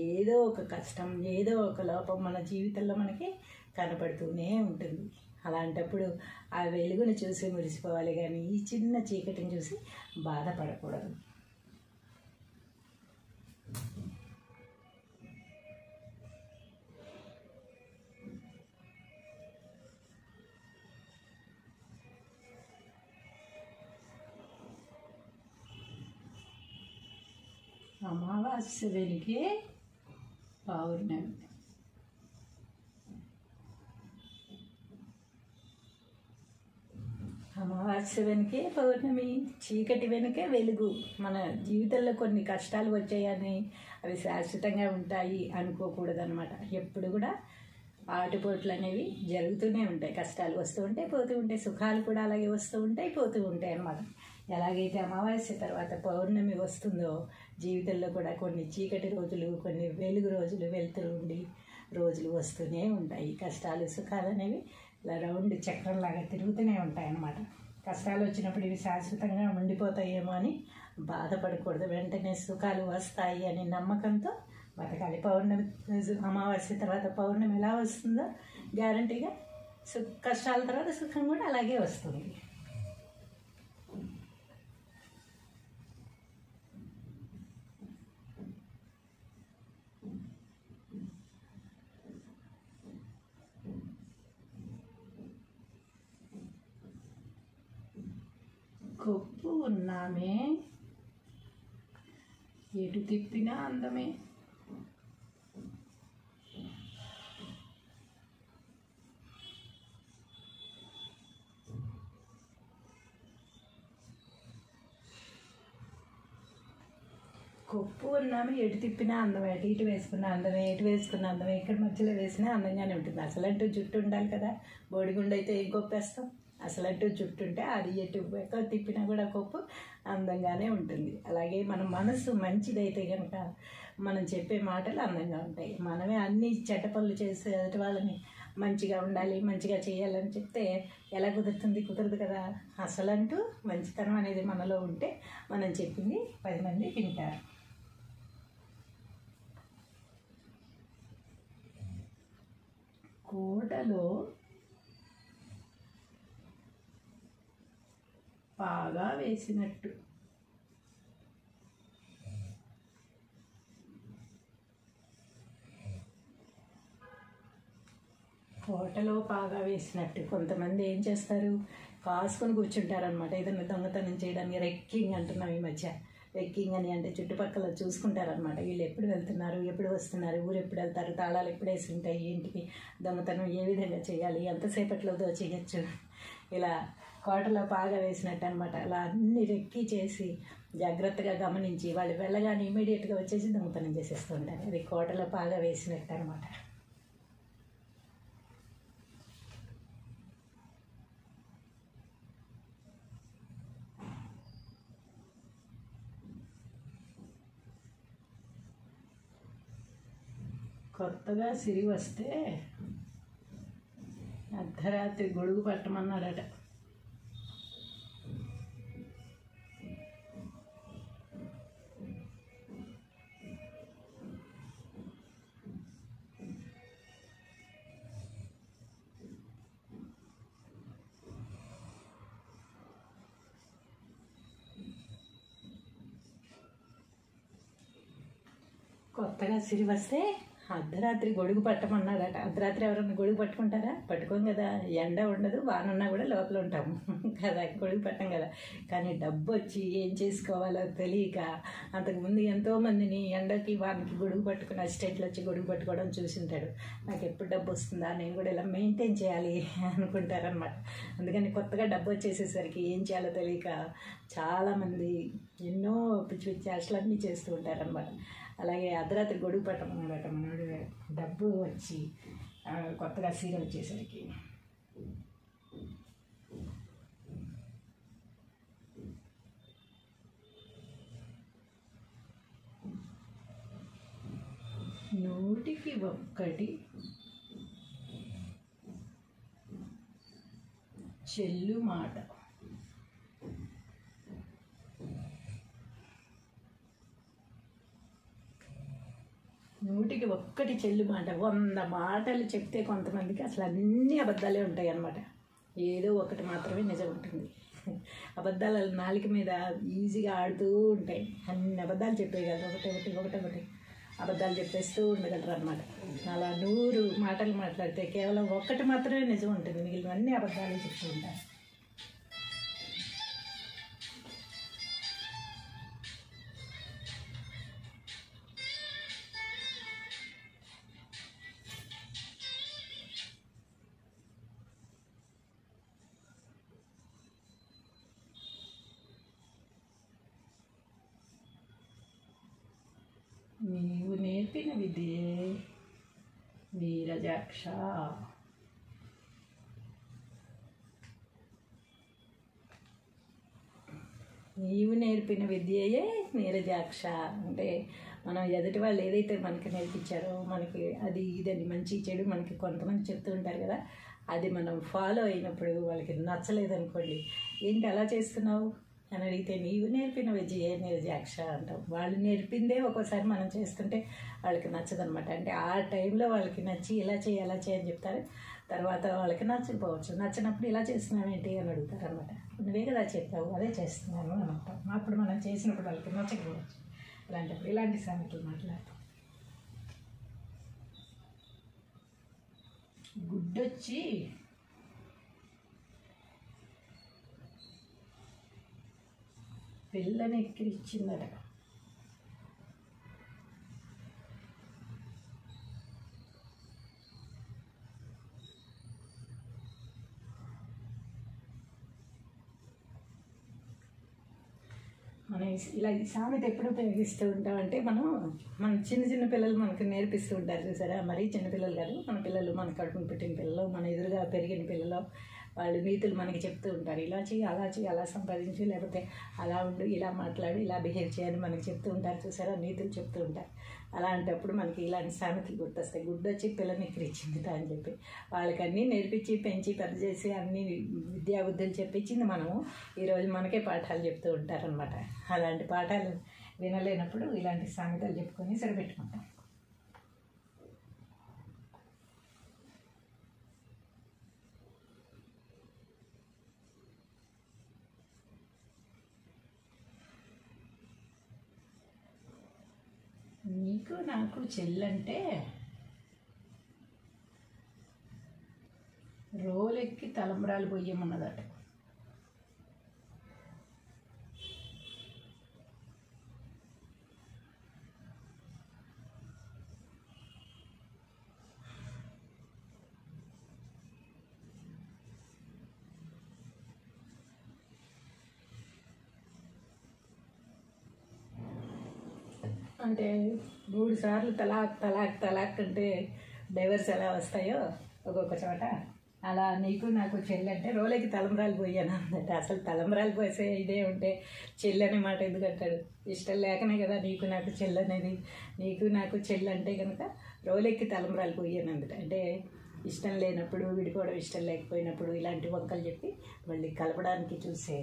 ఏదో ఒక కష్టం, ఏదో ఒక లోపం మన జీవితంలో మనకి కనపడుతూనే ఉంటుంది. అలాంటప్పుడు ఆ వెలుగుని చూసి మురిసిపోవాలి కానీ ఈ చిన్న చీకటిని చూసి బాధపడకూడదు. అమావాస్య వెలిగే పౌర్ణమి. అమావాస్య వెనుకే పౌర్ణమి, చీకటి వెనుకే వెలుగు. మన జీవితంలో కొన్ని కష్టాలు వచ్చాయని అవి శాశ్వతంగా ఉంటాయి అనుకోకూడదనమాట. ఎప్పుడు కూడా ఆటుపోట్లు అనేవి జరుగుతూనే ఉంటాయి. కష్టాలు వస్తూ ఉంటాయి, పోతూ ఉంటాయి. సుఖాలు కూడా అలాగే వస్తూ ఉంటాయి, పోతూ ఉంటాయి అన్నమాట. ఎలాగైతే అమావాస్య తర్వాత పౌర్ణమి వస్తుందో జీవితంలో కూడా కొన్ని చీకటి రోజులు, కొన్ని వెలుగు రోజులు, వెలుతురు ఉండి రోజులు వస్తూనే ఉంటాయి. కష్టాలు సుఖాలు అనేవి ఇలా రౌండ్ చక్రంలాగా తిరుగుతూనే ఉంటాయి అన్నమాట. కష్టాలు వచ్చినప్పుడు ఇవి శాశ్వతంగా ఉండిపోతాయేమో అని బాధపడకూడదు. వెంటనే సుఖాలు వస్తాయి అనే నమ్మకంతో బతకాలి. పౌర్ణమి అమావాస్య తర్వాత పౌర్ణమి ఎలా వస్తుందో గ్యారంటీగా కష్టాల తర్వాత సుఖం కూడా అలాగే వస్తుంది. కొప్పు ఉన్నామే, ఎటు తిప్పినా అందమే. కొప్పు ఉన్నామే, ఎటు తిప్పినా అందమే. అటు ఇటు వేసుకున్న అందమే, ఎటు వేసుకున్న అందమే. ఇక్కడ మధ్యలో వేసినా అందంగానే ఉంటుంది. అసలంటూ జుట్టు ఉండాలి కదా, బోడిగుండు అయితే ఏం కొప్పేస్తాం. అసలంటూ జుట్టు ఉంటే అది ఎటు ఎక్కడ తిప్పినా కూడా కొప్పు అందంగానే ఉంటుంది. అలాగే మన మనసు మంచిదైతే కనుక మనం చెప్పే మాటలు అందంగా ఉంటాయి. మనమే అన్ని చెడ్డ పనులు చేసే వాళ్ళని మంచిగా ఉండాలి, మంచిగా చేయాలని చెప్తే ఎలా కుదురుతుంది? కుదరదు కదా. అసలంటూ మంచితనం అనేది మనలో ఉంటే మనం చెప్పింది 10 మంది వింటారు. కోటలో పాగా వేసినట్టు. కోటలో పాగా వేసినట్టు. కొంతమంది ఏం చేస్తారు, కాసుకొని కూర్చుంటారనమాట. ఏదైనా దొంగతనం చేయడానికి రెక్కింగ్ అంటున్నాం ఈ మధ్య. రెక్కింగ్ అని అంటే చుట్టుపక్కల చూసుకుంటారనమాట. వీళ్ళు ఎప్పుడు వెళ్తున్నారు, ఎప్పుడు వస్తున్నారు, ఊరు ఎప్పుడు వెళ్తారు, తాళాలు ఎప్పుడు వేసి ఉంటాయి, ఇంటికి దొంగతనం ఏ విధంగా చేయాలి, ఎంతసేపట్లో దోచేయచ్చు, ఇలా కోటలో పాగా వేసినట్టు అనమాట. అలా అన్ని రెక్కి చేసి జాగ్రత్తగా గమనించి వాళ్ళు వెళ్ళగానే ఇమీడియట్గా వచ్చేసి దొంగతనం చేసేస్తూ ఉంటారు. అది కోటలో పాగా వేసినట్టు అనమాట. కొత్తగా సిరి వస్తే అర్ధరాత్రి గొడుగు పట్టమన్నాడట. కొత్తగా సిరి వస్తే అర్ధరాత్రి గొడుగు పట్టమన్నాడట. అర్ధరాత్రి ఎవరన్నా గొడుగు పట్టుకుంటారా? పట్టుకోం కదా. ఎండ ఉండదు, వాన ఉన్నా కూడా లోపల ఉంటాము కదా, గొడుగు పట్టం కదా. కానీ డబ్బు వచ్చి ఏం చేసుకోవాలో తెలియక అంతకుముందు ఎంతోమందిని ఎండకి వానికి గొడుగు పట్టుకుని అసిస్టెంట్లు వచ్చి గొడుగు పట్టుకోవడం చూసింటాడు. నాకు ఎప్పుడు డబ్బు వస్తుందా, నేను కూడా ఇలా మెయింటైన్ చేయాలి అనుకుంటారనమాట. అందుకని కొత్తగా డబ్బు వచ్చేసేసరికి ఏం చేయాలో తెలియక చాలామంది ఎన్నో పిచ్చి పిచ్చి చేష్టలన్నీ చేస్తూ ఉంటారనమాట. అలాగే అర్ధరాత్రి గొడుగు పట్టమన్నాడట మనోడు. డబ్బు వచ్చి కొత్తగా సీర వచ్చేసరికి నూటికి ఒక్కటి చెల్లు మాట. నూటికి ఒక్కటి చెల్లు మాట. 100 మాటలు చెప్తే కొంతమందికి అసలు అన్నీ అబద్ధాలే ఉంటాయి అన్నమాట. ఏదో ఒకటి మాత్రమే నిజం ఉంటుంది. అబద్ధాలు నాలుక మీద ఈజీగా ఆడుతూ ఉంటాయి. అన్ని అబద్ధాలు చెప్పేయగలరు, ఒకటి అబద్ధాలు చెప్పేస్తూ ఉండగలరు అనమాట. అలా 100 మాటలు మాట్లాడితే కేవలం ఒక్కటి మాత్రమే నిజం ఉంటుంది, మిగిలినవన్నీ అబద్ధాలు చెప్తూ ఉంటారు. నీవు నేర్పిన విద్యే నీరజాక్ష. నీవు నేర్పిన విద్యయే నీరజాక్ష అంటే మనం ఎదుటి వాళ్ళు ఏదైతే మనకి నేర్పించారో, మనకి అది ఇదని మంచి చెడు మనకి కొంతమంది చెప్తూ ఉంటారు కదా, అది మనం ఫాలో అయినప్పుడు వాళ్ళకి నచ్చలేదనుకోండి, ఏంటి అలా చేస్తున్నావు అని అడిగితే నీవు నేర్పిన విద్యే నీరజాక్ష అంటాం. వాళ్ళు నేర్పిందే ఒక్కోసారి మనం చేస్తుంటే వాళ్ళకి నచ్చదనమాట. అంటే ఆ టైంలో వాళ్ళకి నచ్చి ఇలా చేయి అలా చేయని చెప్తారు, తర్వాత వాళ్ళకి నచ్చకపోవచ్చు. నచ్చినప్పుడు ఇలా చేస్తున్నావేంటి అని అడుగుతారు అనమాట. నువ్వే కదా చెప్పావు, అదే చేస్తున్నాను అని అంటాం. అప్పుడు మనం చేసినప్పుడు వాళ్ళకి నచ్చకపోవచ్చు. అలాంటప్పుడు ఇలాంటి సామెతలు మాట్లాడతాం. గుడ్డొచ్చి పిల్లని ఎక్కిరిచ్చిందట. మనం ఇలా ఈ సామెత ఎప్పుడు ఉపయోగిస్తూ ఉంటామంటే మన చిన్న పిల్లలు మనకు నేర్పిస్తూ ఉంటారు చూసారా. మరీ చిన్నపిల్లలు కాదు, మన పిల్లలు, మన కడుపును పెట్టిన పిల్లలు, మన ఎదురుగా పెరిగిన పిల్లలు, వాళ్ళు నీతులు మనకి చెప్తూ ఉంటారు. ఇలా చేయి, అలా చేయి, అలా సంపాదించు, లేకపోతే అలా ఉండు, ఇలా మాట్లాడు, ఇలా బిహేవ్ చేయని మనకి చెప్తూ ఉంటారు చూసారా, నీతులు చెప్తూ ఉంటారు. అలాంటప్పుడు మనకి ఇలాంటి సామెతలు గుర్తొస్తాయి. గుడ్డొచ్చి పిల్లని ఎక్కిరిచ్చిందిట అని చెప్పి వాళ్ళకి అన్నీ నేర్పించి పెంచి పెద్ద చేసి అన్ని విద్యాబుద్ధులు చెప్పించింది మనము. ఈరోజు మనకే పాఠాలు చెప్తూ ఉంటారనమాట. అలాంటి పాఠాలు వినలేనప్పుడు ఇలాంటి సామెతలు చెప్పుకొని సరిపెట్టుకుంటాం. నీకు నాకు చెల్లంటే రోలెక్కి తలంబ్రాలు పొయ్యమన్నదట. అంటే 3 సార్లు తలాక్ తలాక్ తలాక్ అంటే డైవర్స్ ఎలా వస్తాయో ఒక్కొక్క చోట, అలా నీకు నాకు చెల్లంటే రోలకి తలంబ్రాలు పోయాను అన్నట్ట. అసలు తలంబ్రాలు పోసే ఇదే ఉంటే చెల్లి అనే మాట ఎందుకు అంటాడు? ఇష్టం లేకనే కదా నీకు నాకు చెల్లి అనేది. నీకు నాకు చెల్లి అంటే కనుక రోలెక్కి తలంబ్రాలు పోయాను అందుట. అంటే ఇష్టం లేనప్పుడు, విడిపోవడం ఇష్టం లేకపోయినప్పుడు ఇలాంటి వంకలు చెప్పి మళ్ళీ కలపడానికి చూసే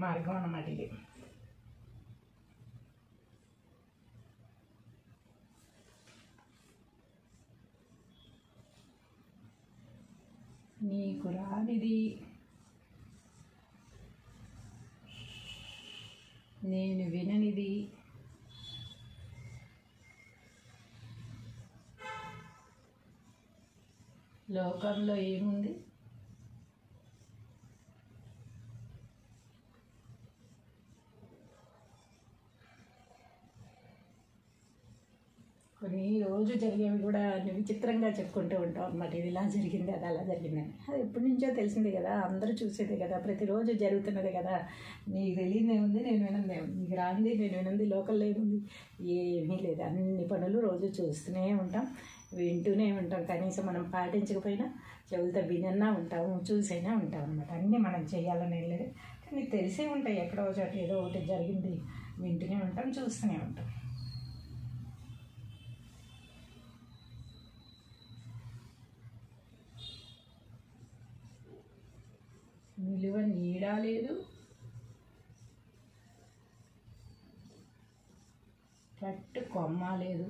మార్గం అన్నమాట ఇది. నీకు రానిది నేను విననిది లోకంలో ఏముంది? కొన్ని రోజు జరిగేవి కూడా విచిత్రంగా చెప్పుకుంటూ ఉంటాం అన్నమాట. ఇది ఇలా జరిగింది, అది అలా జరిగిందని. అది ఎప్పటి నుంచో తెలిసిందే కదా, అందరూ చూసేదే కదా, ప్రతిరోజు జరుగుతున్నదే కదా. నీకు తెలియదే ఉంది, నేను వినందే ఉంది. నీకు రాంది, నేను వినంది. లోకల్లో ఏముంది? ఏమీ లేదు. అన్ని పనులు రోజు చూస్తూనే ఉంటాం, వింటూనే ఉంటాం. కనీసం మనం పాటించకపోయినా చెవులతో వినన్నా ఉంటాము, చూసైనా ఉంటాం అనమాట. అన్నీ మనం చేయాలని ఏం లేదు, కానీ తెలిసే ఉంటాయి. ఎక్కడో చోట ఏదో ఒకటి జరిగింది వింటూనే ఉంటాం, చూస్తూనే ఉంటాం. నిలువ నీడ లేదు, పట్టు కొమ్మ లేదు.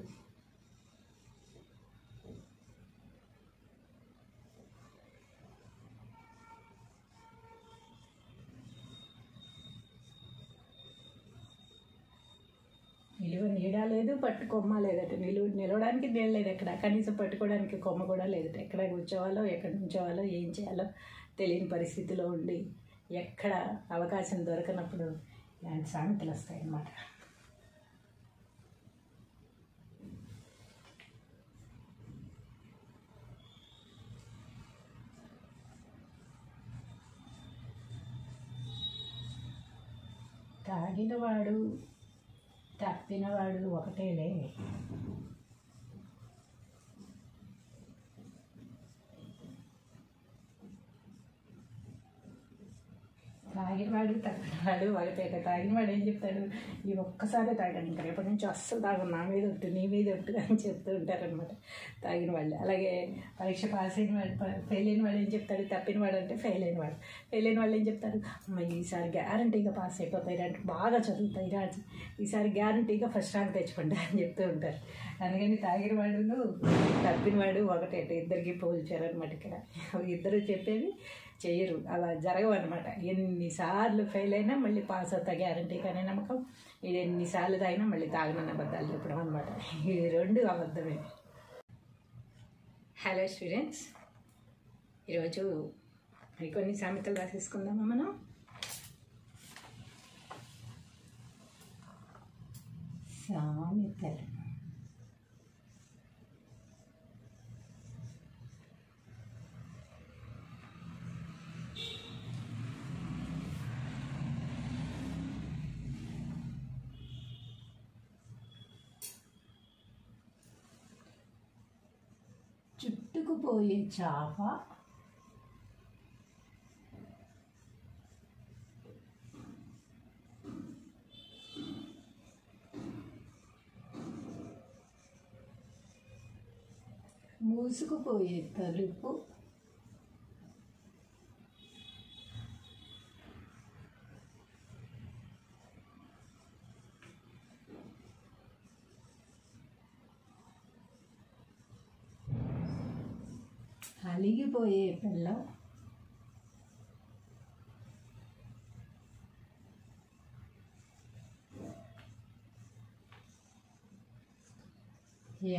నిలువ నీడ లేదు, పట్టు కొమ్మ లేదట. నిలవడానికి నీళ్ళు లేదు ఎక్కడ, కనీసం పట్టుకోవడానికి కొమ్మ కూడా లేదట. ఎక్కడ కూర్చోవాలో, ఎక్కడ నుంచోవాలో, ఏం చేయాలో తెలియని పరిస్థితిలో ఉండి, ఎక్కడ అవకాశం దొరకనప్పుడు ఇలాంటి సామెతలు వస్తాయి అన్నమాట. తాగినవాడు తప్పినవాడు ఒకటేలే. తాగినవాడు తప్పినవాడు ఒకటేట. తాగినవాడు ఏం చెప్తాడు? ఈ ఒక్కసారి తాగాను, ఇంకా రేపటి నుంచి అస్సలు తాగను, నా మీద ఒట్టు, నీ మీద ఒట్టు అని చెప్తూ ఉంటారనమాట తాగిన వాళ్ళు. అలాగే పరీక్ష పాస్ అయిన వాడు, ఫెయిల్ అయిన వాడు ఏం చెప్తాడు? తప్పిన వాడు అంటే ఫెయిల్ అయిన వాడు. ఫెయిల్ అయిన వాళ్ళు ఏం చెప్తారు? అమ్మ ఈసారి గ్యారంటీగా పాస్ అయిపోతాయి, అంటే బాగా చదువుతాయి రాజు, ఈసారి గ్యారంటీగా ఫస్ట్ ర్యాంక్ తెచ్చుకుంటా అని చెప్తూ ఉంటారు. అందుకని తాగిన వాడును తప్పిన వాడు ఒకటేట. ఇద్దరికి పోల్చారనమాట. ఇక్కడ ఇద్దరు చెప్పేది చేయరు, అలా జరగవన్నమాట. ఎన్నిసార్లు ఫెయిల్ అయినా మళ్ళీ పాస్ అవుతా గ్యారంటీ కానీ నమ్మకం. ఇది ఎన్నిసార్లు తాగినా మళ్ళీ తాగనన్న అబద్ధాలు చెప్పడం అనమాట. ఇది రెండు అబద్ధమే. హలో స్టూడెంట్స్, ఈరోజు మరికొన్ని సామెతలు రాసేసుకుందామా మనం. సామెతలు. చుట్టుకుపోయే చాప మూసుకుపోయే తలుపు అలిగిపోయే పిల్లం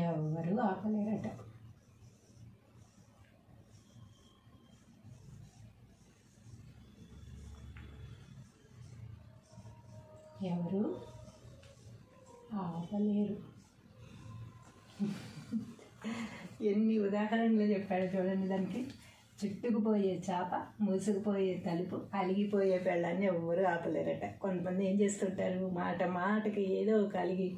ఎవరు ఆపలేరట. ఎవరు ఆపలేరు. ఎన్ని ఉదాహరణలు చెప్పాడు చూడండి దానికి. చుట్టుకుపోయే చేప, మూసుకుపోయే తలుపు, అలిగిపోయే పెళ్ళాన్ని ఎవ్వరూ ఆపలేరట. కొంతమంది ఏం చేస్తుంటారు, మాట మాటకి ఏదో ఒక అలిగి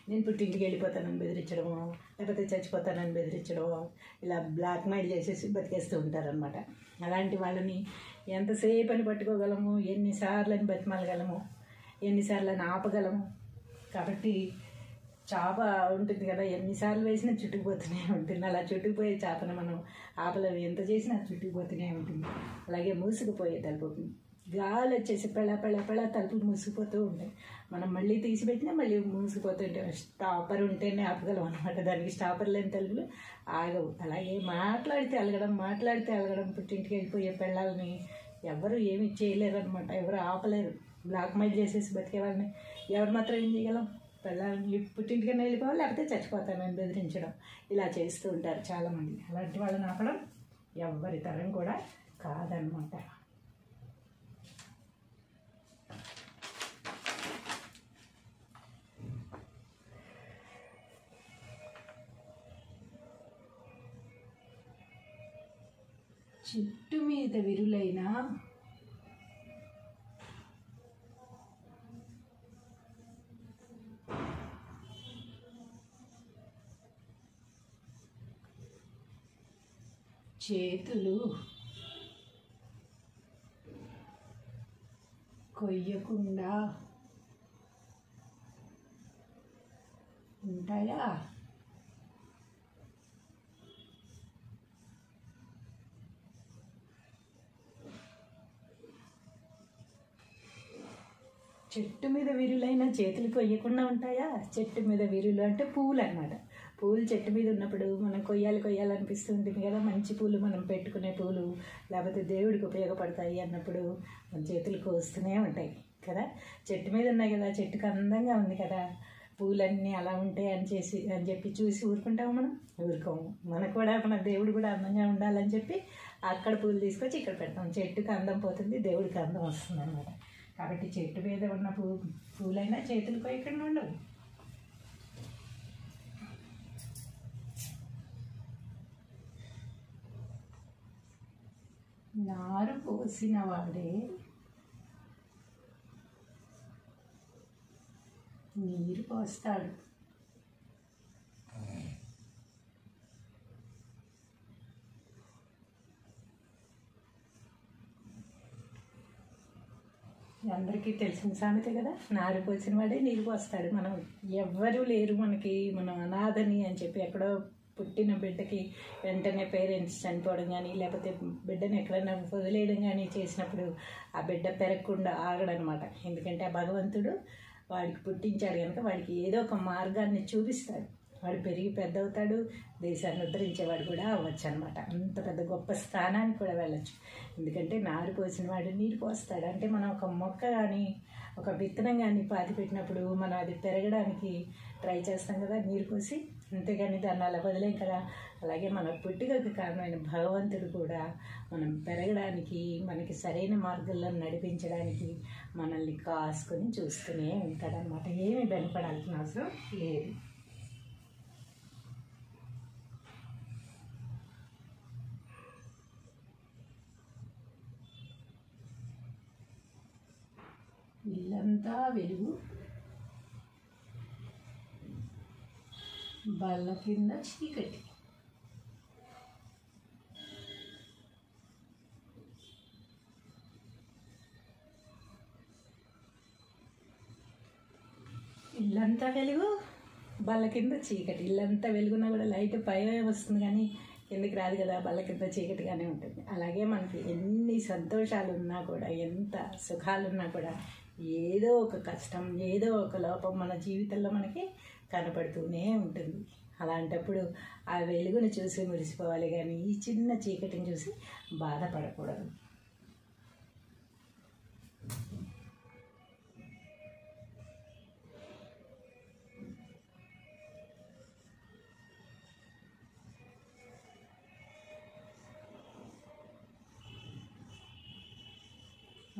నేను పుట్టింటికి వెళ్ళిపోతానని బెదిరించడము, లేకపోతే చచ్చిపోతానని బెదిరించడము, ఇలా బ్లాక్మెయిల్ చేసేసి బతికేస్తూ ఉంటారనమాట. అలాంటి వాళ్ళని ఎంతసేపు అని పట్టుకోగలము, ఎన్నిసార్లు అని బతిమాలగలము, ఎన్నిసార్లు అని ఆపగలము. కాబట్టి చేప ఉంటుంది కదా, ఎన్నిసార్లు వేసినా చుట్టుకుపోతూనే ఉంటుంది. అలా చుట్టుకుపోయే చేపను మనం ఆపలేము, ఎంత చేసినా చుట్టుకుపోతూనే ఉంటుంది. అలాగే మూసుకుపోయే తలుపు, గాలి వచ్చేసి పెళ్ళ పెళ్ళ పెళ్ళ తలుపులు మూసుకుపోతూ ఉంటాయి. మనం మళ్ళీ తీసిపెట్టినా మళ్ళీ మూసుకుపోతుంటే స్టాపర్ ఉంటేనే ఆపగలం అనమాట. దానికి స్టాపర్ లేని తలుపులు ఆగవు. అలాగే మాట్లాడితే అలగడం పుట్టింటికి వెళ్ళిపోయే పెళ్ళాలని ఎవరు ఏమి చేయలేరు అనమాట. ఎవరు ఆపలేరు. బ్లాక్మెయిల్ చేసేసి బతికే వాళ్ళని ఎవరు మాత్రం ఏం చేయగలం? పిల్లల్ని పుట్టింటికన్నా వెళ్ళిపోవాలి, లేకపోతే చచ్చిపోతానని బెదిరించడం, ఇలా చేస్తూ ఉంటారు చాలామంది. అలాంటి వాళ్ళని ఆపడం ఎవ్వరి తరం కూడా కాదనమాట. చెట్టు మీద విరులైన చేతులు కొయ్యకుండా ఉంటాయా? చెట్టు మీద విరులైన చేతులు కొయ్యకుండా ఉంటాయా? చెట్టు మీద విరులు అంటే పూలు అన్నమాట. పూలు చెట్టు మీద ఉన్నప్పుడు మనం కొయ్యాలనిపిస్తూ ఉంటుంది కదా. మంచి పూలు మనం పెట్టుకునే పూలు లేకపోతే దేవుడికి ఉపయోగపడతాయి అన్నప్పుడు మన చేతులు కోస్తూనే ఉంటాయి కదా. చెట్టు మీద ఉన్నాయి కదా, చెట్టుకు అందంగా ఉంది కదా, పూలన్నీ అలా ఉంటాయి అని చెప్పి చూసి ఊరుకుంటాము మనం? ఊరుకోము. మనకు కూడా మన దేవుడు కూడా అందంగా ఉండాలని చెప్పి అక్కడ పూలు తీసుకొచ్చి ఇక్కడ పెడతాం. చెట్టుకు అందం పోతుంది, దేవుడికి అందం వస్తుంది అన్నమాట. కాబట్టి చెట్టు మీద ఉన్న పూలైనా చేతులు కొయ్యకుండా ఉండవు. నారు పోసిన వాడే నీరు పోస్తాడు. అందరికీ తెలిసిన సామెతే కదా, నారు పోసిన వాడే నీరు పోస్తాడు. మనం ఎవ్వరూ లేరు మనకి, మనం అనాథని అని చెప్పి ఎక్కడో పుట్టిన బిడ్డకి వెంటనే పేరెంట్స్ చనిపోవడం కానీ లేకపోతే బిడ్డను ఎక్కడైనా వదిలేయడం కానీ చేసినప్పుడు ఆ బిడ్డ పెరగకుండా ఆగడనమాట. ఎందుకంటే ఆ భగవంతుడు వాడికి పుట్టించాడు కనుక వాడికి ఏదో ఒక మార్గాన్ని చూపిస్తాడు. వాడు పెరిగి పెద్ద అవుతాడు, దేశాన్ని ఉద్ధరించేవాడు కూడా అవ్వచ్చు అనమాట. అంత పెద్ద గొప్ప స్థానానికి కూడా వెళ్ళచ్చు. ఎందుకంటే నారు పోసిన వాడు నీరు పోస్తాడు. అంటే మనం ఒక మొక్క కానీ ఒక విత్తనం కానీ పాతి పెట్టినప్పుడు మనం అది పెరగడానికి ట్రై చేస్తాం కదా నీరు పోసి, అంతేగాని దాన్ని అలా వదిలేం కదా. అలాగే మన పుట్టుకకు కారణమైన భగవంతుడు కూడా మనం పెరగడానికి, మనకి సరైన మార్గంలో నడిపించడానికి మనల్ని కాసుకొని చూస్తూనే ఉంటాడనమాట. ఏమి వెనపడాల్సిన అవసరం లేదు. ఇల్లంతా వెలుగు, బల్ల కింద చీకటి. ఇల్లంతా వెలుగు, బల్ల కింద చీకటి. ఇల్లంతా వెలుగున్నా కూడా లైట్ పై వస్తుంది కానీ కిందకి రాదు కదా, బల్ల కింద చీకటిగానే ఉంటుంది. అలాగే మనకి ఎన్ని సంతోషాలు ఉన్నా కూడా, ఎంత సుఖాలు ఉన్నా కూడా ఏదో ఒక కష్టం, ఏదో ఒక లోపం మన జీవితంలో మనకి కనపడుతూనే ఉంటుంది. అలాంటప్పుడు ఆ వెలుగుని చూసి మురిసిపోవాలి కానీ ఈ చిన్న చీకటిని చూసి బాధపడకూడదు.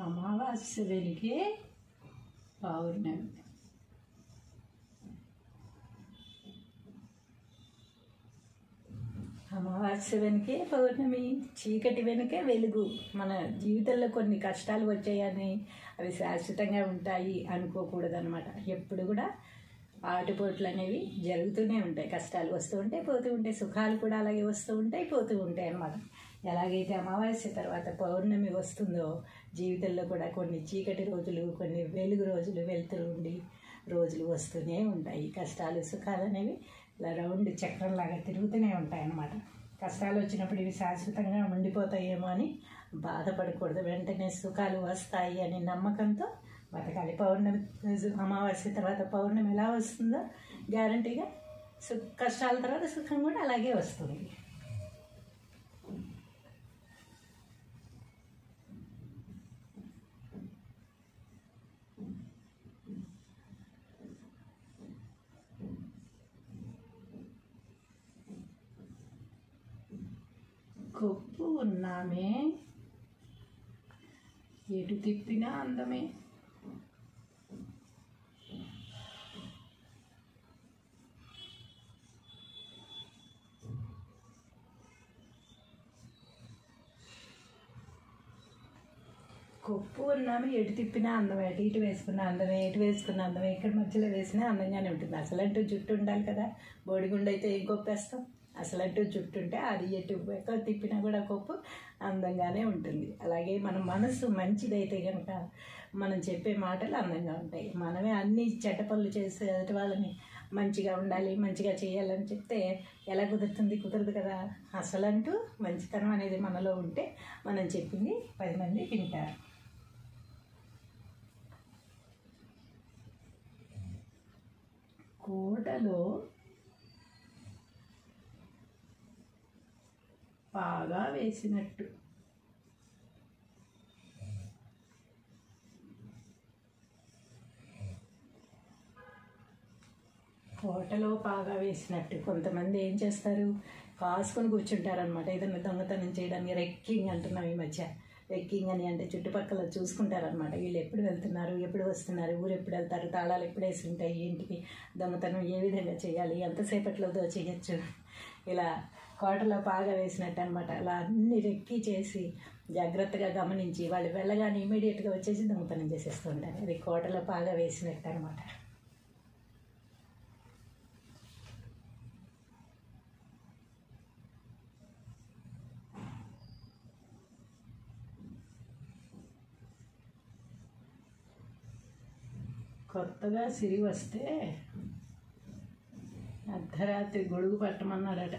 అమావాస్య వెలిగే పౌర్ణమి. అమావాస్య వెనుకే పౌర్ణమి, చీకటి వెనుకే వెలుగు. మన జీవితంలో కొన్ని కష్టాలు వచ్చాయని అవి శాశ్వతంగా ఉంటాయి అనుకోకూడదు అనమాట. ఎప్పుడు కూడా ఆటుపోట్లు అనేవి జరుగుతూనే ఉంటాయి. కష్టాలు వస్తూ ఉంటాయి, పోతూ ఉంటాయి. సుఖాలు కూడా అలాగే వస్తూ ఉంటాయి, పోతూ ఉంటాయి అన్నమాట. ఎలాగైతే అమావాస్య తర్వాత పౌర్ణమి వస్తుందో జీవితంలో కూడా కొన్ని చీకటి రోజులు, కొన్ని వెలుగు రోజులు, వెలుతురు ఉండి రోజులు వస్తూనే ఉంటాయి. కష్టాలు సుఖాలు అనేవి ఇలా రౌండ్ చక్రంలాగా తిరుగుతూనే ఉంటాయి అన్నమాట. కష్టాలు వచ్చినప్పుడు ఇవి శాశ్వతంగా ఉండిపోతాయేమో అని బాధపడకూడదు. వెంటనే సుఖాలు వస్తాయి అనే నమ్మకంతో బతకాలి. పౌర్ణమి రోజు అమావాస్య తర్వాత పౌర్ణమి ఎలా వస్తుందో గ్యారంటీగా కష్టాల తర్వాత సుఖం కూడా అలాగే వస్తుంది. కొప్పు ఉన్నామే ఎటు తిప్పినా అందమే. కొప్పు ఉన్నాము ఎటు తిప్పినా అందమే, అటు ఇటు వేసుకున్న అందమే, ఎటు వేసుకున్న అందమే, ఇక్కడ మధ్యలో వేసినా అందంగానే ఉంటుంది. అసలంటూ జుట్టు ఉండాలి కదా, బోడిగుండు అయితే ఏం కొప్పేస్తాం. అసలంటూ జుట్టు ఉంటే అది ఎటు ఎక్కడ తిప్పినా కూడా కొప్పు అందంగానే ఉంటుంది. అలాగే మన మనసు మంచిదైతే కనుక మనం చెప్పే మాటలు అందంగా ఉంటాయి. మనమే అన్ని చెడ్డ పనులు చేసే ఎదుటి వాళ్ళని మంచిగా ఉండాలి, మంచిగా చేయాలని చెప్తే ఎలా కుదురుతుంది? కుదరదు కదా. అసలంటూ మంచితనం అనేది మనలో ఉంటే మనం చెప్పింది 10 మంది వింటారు. కోటలో బాగా వేసినట్టు. కోటలో పాగా వేసినట్టు. కొంతమంది ఏం చేస్తారు, కాసుకొని కూర్చుంటారనమాట. ఏదైనా దొంగతనం చేయడానికి రెక్కింగ్ అంటున్నాం ఈ మధ్య. రెక్కింగ్ అని అంటే చుట్టుపక్కల చూసుకుంటారనమాట. వీళ్ళు ఎప్పుడు వెళ్తున్నారు, ఎప్పుడు వస్తున్నారు, ఊరు ఎప్పుడు వెళ్తారు, తాళాలు ఎప్పుడు వేసి ఉంటాయి, ఇంటికి దొంగతనం ఏ విధంగా చేయాలి, ఎంతసేపట్లో చేయొచ్చు, ఇలా కోటలో పాగా వేసినట్టు అనమాట. అలా అన్ని రెక్కి చేసి జాగ్రత్తగా గమనించి వాళ్ళు వెళ్ళగానే ఇమీడియట్గా వచ్చేసి దొంగతనం చేసేస్తూ ఉంటారు. అది కోటలో పాగా వేసినట్టు అనమాట. కొత్తగా సిరి వస్తే అర్ధరాత్రి గొడుగు పట్టమన్నాడట.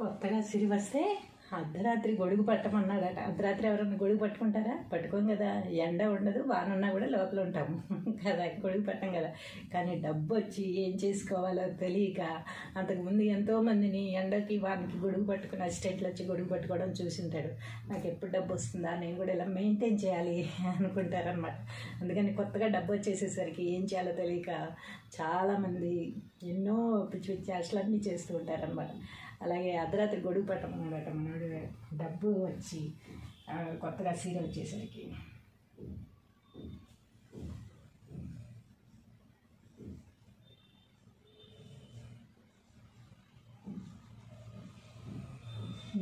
కొత్తగా సిరి వస్తే అర్ధరాత్రి గొడుగు పట్టమన్నాడట. అర్ధరాత్రి ఎవరన్నా గొడుగు పట్టుకుంటారా? పట్టుకోం కదా. ఎండ ఉండదు, వాన ఉన్నా కూడా లోపల ఉంటాము కదా, గొడుగు పట్టం కదా. కానీ డబ్బు వచ్చి ఏం చేసుకోవాలో తెలియక అంతకుముందు ఎంతోమందిని ఎండకి వానికి గొడుగు పట్టుకుని అసిస్టెంట్లు వచ్చి గొడుగు పట్టుకోవడం చూసింటాడు. నాకు ఎప్పుడు డబ్బు వస్తుందా, నేను కూడా ఇలా మెయింటైన్ చేయాలి అనుకుంటారనమాట. అందుకని కొత్తగా డబ్బు వచ్చేసేసరికి ఏం చేయాలో తెలియక చాలామంది ఎన్నో పిచ్చి పిచ్చి అసలన్నీ చేస్తూ ఉంటారనమాట. అలాగే అర్ధరాత్రి గొడుగు పట్టమన్నాడట మనోడు. డబ్బు వచ్చి కొత్తగా సీర వచ్చేసరికి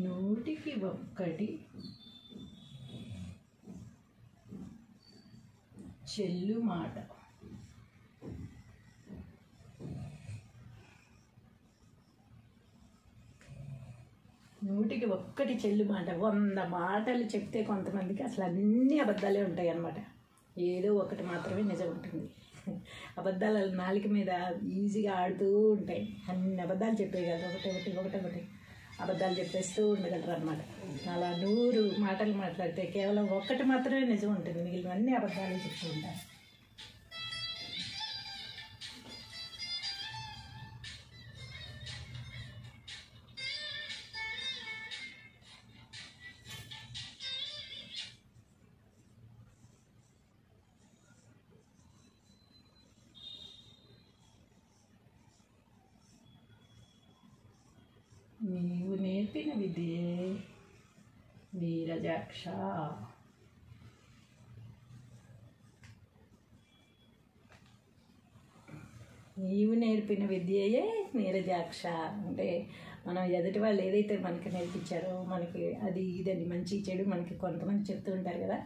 నూటికి ఒక్కటి చెల్లు మాట. నూటికి ఒక్కటి చెల్లు మాట. 100 మాటలు చెప్తే కొంతమందికి అసలు అన్నీ అబద్ధాలే ఉంటాయి అన్నమాట. ఏదో ఒకటి మాత్రమే నిజం ఉంటుంది. అబద్ధాలు నాలుక మీద ఈజీగా ఆడుతూ ఉంటాయి. అన్ని అబద్ధాలు చెప్పేయగలరు. ఒకటి అబద్ధాలు చెప్పేస్తూ ఉండగలరు అనమాట. అలా 100 మాటలు మాట్లాడితే కేవలం ఒక్కటి మాత్రమే నిజం ఉంటుంది, మిగిలినవన్నీ అబద్ధాలు చెప్తూ ఉంటారు. నీవు నేర్పిన విద్యే నీరజాక్ష. నీవు నేర్పిన విద్యయే నీరజాక్ష అంటే మనం ఎదుటి వాళ్ళు ఏదైతే మనకి నేర్పించారో, మనకి అది ఇదని మంచి చెడు మనకి కొంతమంది చెప్తూ ఉంటారు కదా,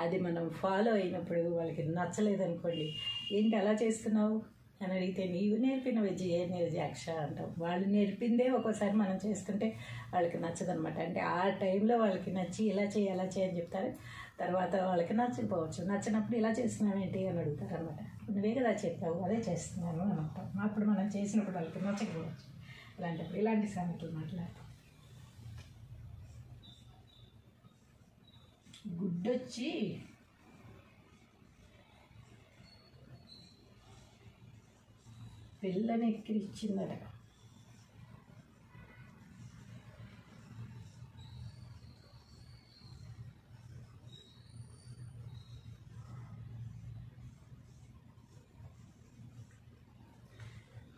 అది మనం ఫాలో అయినప్పుడు వాళ్ళకి నచ్చలేదనుకోండి, ఏంటి అలా చేస్తున్నావు అని అడిగితే నీవు నేర్పిన విద్యయే నీరజాక్ష అంటాం. వాళ్ళు నేర్పిందే ఒక్కోసారి మనం చేస్తుంటే వాళ్ళకి నచ్చదనమాట. అంటే ఆ టైంలో వాళ్ళకి నచ్చి ఇలా చేయి అలా చేయని చెప్తారు. తర్వాత వాళ్ళకి నచ్చకపోవచ్చు. నచ్చినప్పుడు ఇలా చేస్తున్నావు ఏంటి అని అడుగుతారు అనమాట. నువ్వే కదా చెప్పావు, అదే చేస్తున్నాను అని అంటాం. అప్పుడు మనం చేసినప్పుడు వాళ్ళకి నచ్చకపోవచ్చు. ఇలాంటప్పుడు ఇలాంటి సంగతులు మాట్లాడతాం. గుడ్డొచ్చి పిల్లని ఎక్కిరిచ్చిందట.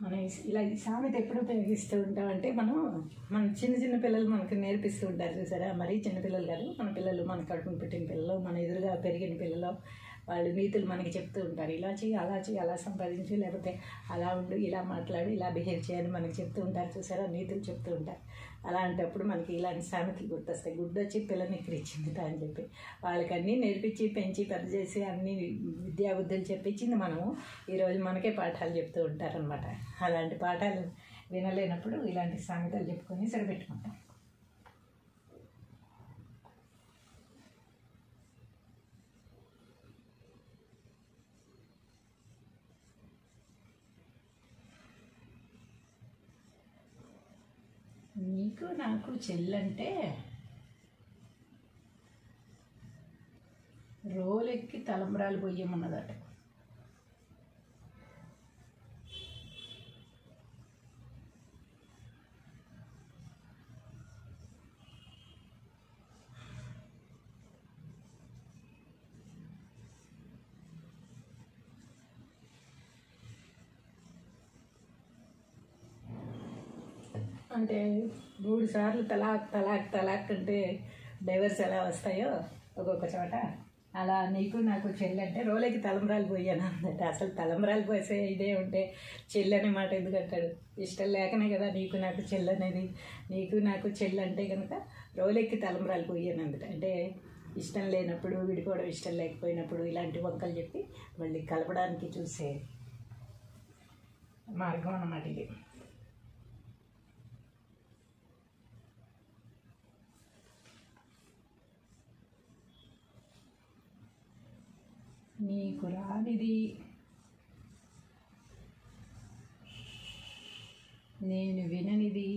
మనం ఇలా ఈ సామెత ఎప్పుడు ఉపయోగిస్తూ ఉంటామంటే మన చిన్న పిల్లలు మనకు నేర్పిస్తూ ఉంటారు చూసారా. మరీ చిన్నపిల్లలు కాదు, మన పిల్లలు, మన కడుపును పెట్టిన పిల్లలు, మన ఎదురుగా పెరిగిన పిల్లలు, వాళ్ళు నీతులు మనకి చెప్తూ ఉంటారు. ఇలా చెయ్యి, అలా చెయ్యి, అలా సంపాదించు, లేకపోతే అలా ఉండు, ఇలా మాట్లాడు, ఇలా బిహేవ్ చేయని మనకి చెప్తూ ఉంటారు చూసారా. నీతులు చెప్తూ ఉంటారు. అలాంటప్పుడు మనకి ఇలాంటి సామెతలు గుర్తొస్తాయి. గుడ్డొచ్చి పిల్లని ఎక్కిరిచ్చింది అని చెప్పి వాళ్ళకి అన్నీ నేర్పించి పెంచి పెద్ద చేసి అన్ని విద్యాబుద్ధులు చెప్పించింది మనము. ఈరోజు మనకే పాఠాలు చెప్తూ ఉంటారనమాట. అలాంటి పాఠాలు వినలేనప్పుడు ఇలాంటి సామెతలు చెప్పుకొని సరిపెట్టుకుంటాం. నీకు నాకు చెల్లంటే రోలెక్కి తలంబ్రాలు పొయ్యమన్నదట. అంటే 3 సార్లు తలాక్ తలాక్ తలాక్ అంటే డైవర్స్ ఎలా వస్తాయో ఒక్కొక్క చోట, అలా నీకు నాకు చెల్లి అంటే రోలకి తలంబ్రాలు పోయాను అందట. అసలు తలంబ్రాలు పోసే ఇదే ఉంటే చెల్లి అనే మాట ఎందుకు అంటాడు? ఇష్టం లేకనే కదా నీకు నాకు చెల్లి అనేది. నీకు నాకు చెల్లి అంటే కనుక రోలెక్కి తలంబ్రాలు పోయాను అందట. అంటే ఇష్టం లేనప్పుడు, విడిపోవడం ఇష్టం లేకపోయినప్పుడు ఇలాంటి వంకలు చెప్పి మళ్ళీ కలపడానికి చూసే మార్గం అన్నమాట ఇది. నీకు రానిది నేను విననిది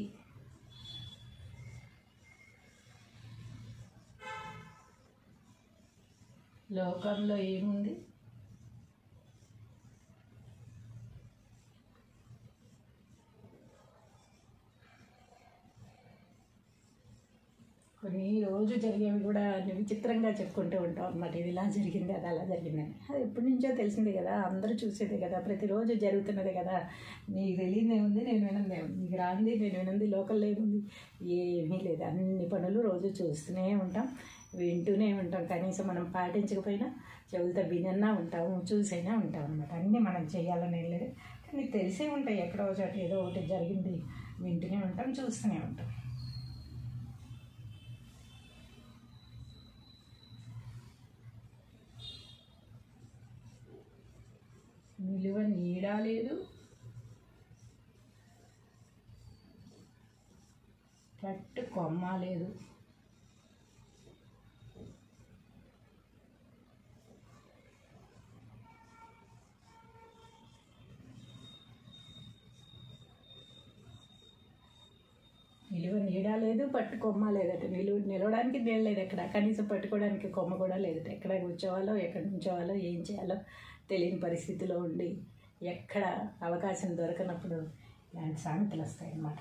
లోకంలో ఏముంది? కొన్ని రోజు జరిగేవి కూడా విచిత్రంగా చెప్పుకుంటూ ఉంటాం అన్నమాట. ఇది ఇలా జరిగింది, అది అలా జరిగిందని. అది ఎప్పటి నుంచో తెలిసిందే కదా, అందరూ చూసేదే కదా, ప్రతిరోజు జరుగుతున్నదే కదా. నీకు తెలియదు ఏముంది, నేను వినంది ఏముంది, నీకు రాంది నేను వినంది లోకల్లో ఏముంది? ఏమీ లేదు. అన్ని పనులు రోజు చూస్తూనే ఉంటాం, వింటూనే ఉంటాం. కనీసం మనం పాటించకపోయినా చెవులతో వినన్నా ఉంటాము, చూసైనా ఉంటాం అన్నమాట. అన్నీ మనం చేయాలని లేదు, కానీ తెలిసే ఉంటాయి. ఎక్కడో చోట ఏదో ఒకటి జరిగింది వింటూనే ఉంటాం, చూస్తూనే ఉంటాం. నిలువ నీడ లేదు, పట్టు కొమ్మ లేదు. నిలువ నీడ లేదు, పట్టు కొమ్మ లేదట. నిలవడానికి నీళ్ళు లేదు ఎక్కడ, కనీసం పట్టుకోవడానికి కొమ్మ కూడా లేదట. ఎక్కడ కూర్చోవాలో, ఎక్కడ నుంచోవాలో, ఏం చేయాలో తెలియని పరిస్థితిలో ఉండి ఎక్కడ అవకాశం దొరకనప్పుడు ఇలాంటి సామెతలు వస్తాయన్నమాట.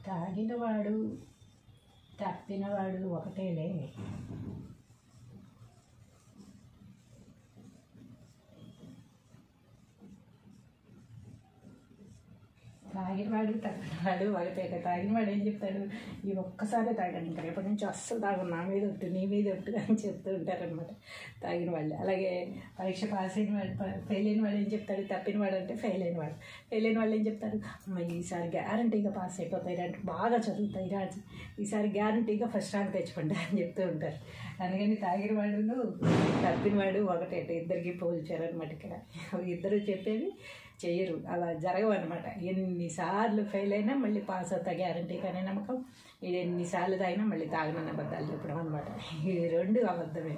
తాగినవాడు తప్పినవాడు ఒకటేలే. తాగినవాడు తప్పినవాడు ఒకటే. తాగినవాడు ఏం చెప్తాడు? ఈ ఒక్కసారే తాగాడు, ఇంకా రేపటి నుంచి అస్సలు తాగు, నా మీద ఒట్టు, నీ మీద ఒట్టు అని చెప్తూ ఉంటారనమాట తాగిన వాళ్ళు. అలాగే పరీక్ష పాస్ అయిన వాడు, ఫెయిల్ అయిన వాడు ఏం చెప్తాడు? తప్పినవాడు అంటే ఫెయిల్ అయిన వాడు. ఫెయిల్ అయిన వాళ్ళు ఏం చెప్తారు? అమ్మ ఈసారి గ్యారంటీగా పాస్ అయిపోతాయి, అంటే బాగా చదువుతాయి రాజు, ఈసారి గ్యారంటీగా ఫస్ట్ ర్యాంక్ తెచ్చుకుంటా అని చెప్తూ ఉంటారు. అందుకని తాగిన వాడును తప్పినవాడు ఒకటే, ఇద్దరికి పోల్చారనమాట. ఇక్కడ ఇద్దరు చెప్పేది చెయ్యరు, అలా జరగవన్నమాట. ఎన్నిసార్లు ఫెయిల్ అయినా మళ్ళీ పాస్ అవుతా గ్యారంటీ కానీ నమ్మకం, ఇది ఎన్నిసార్లు తాగినా మళ్ళీ తాగనన్న అబద్ధాలు చెప్పడం అనమాట. ఈ రెండు అబద్ధమే.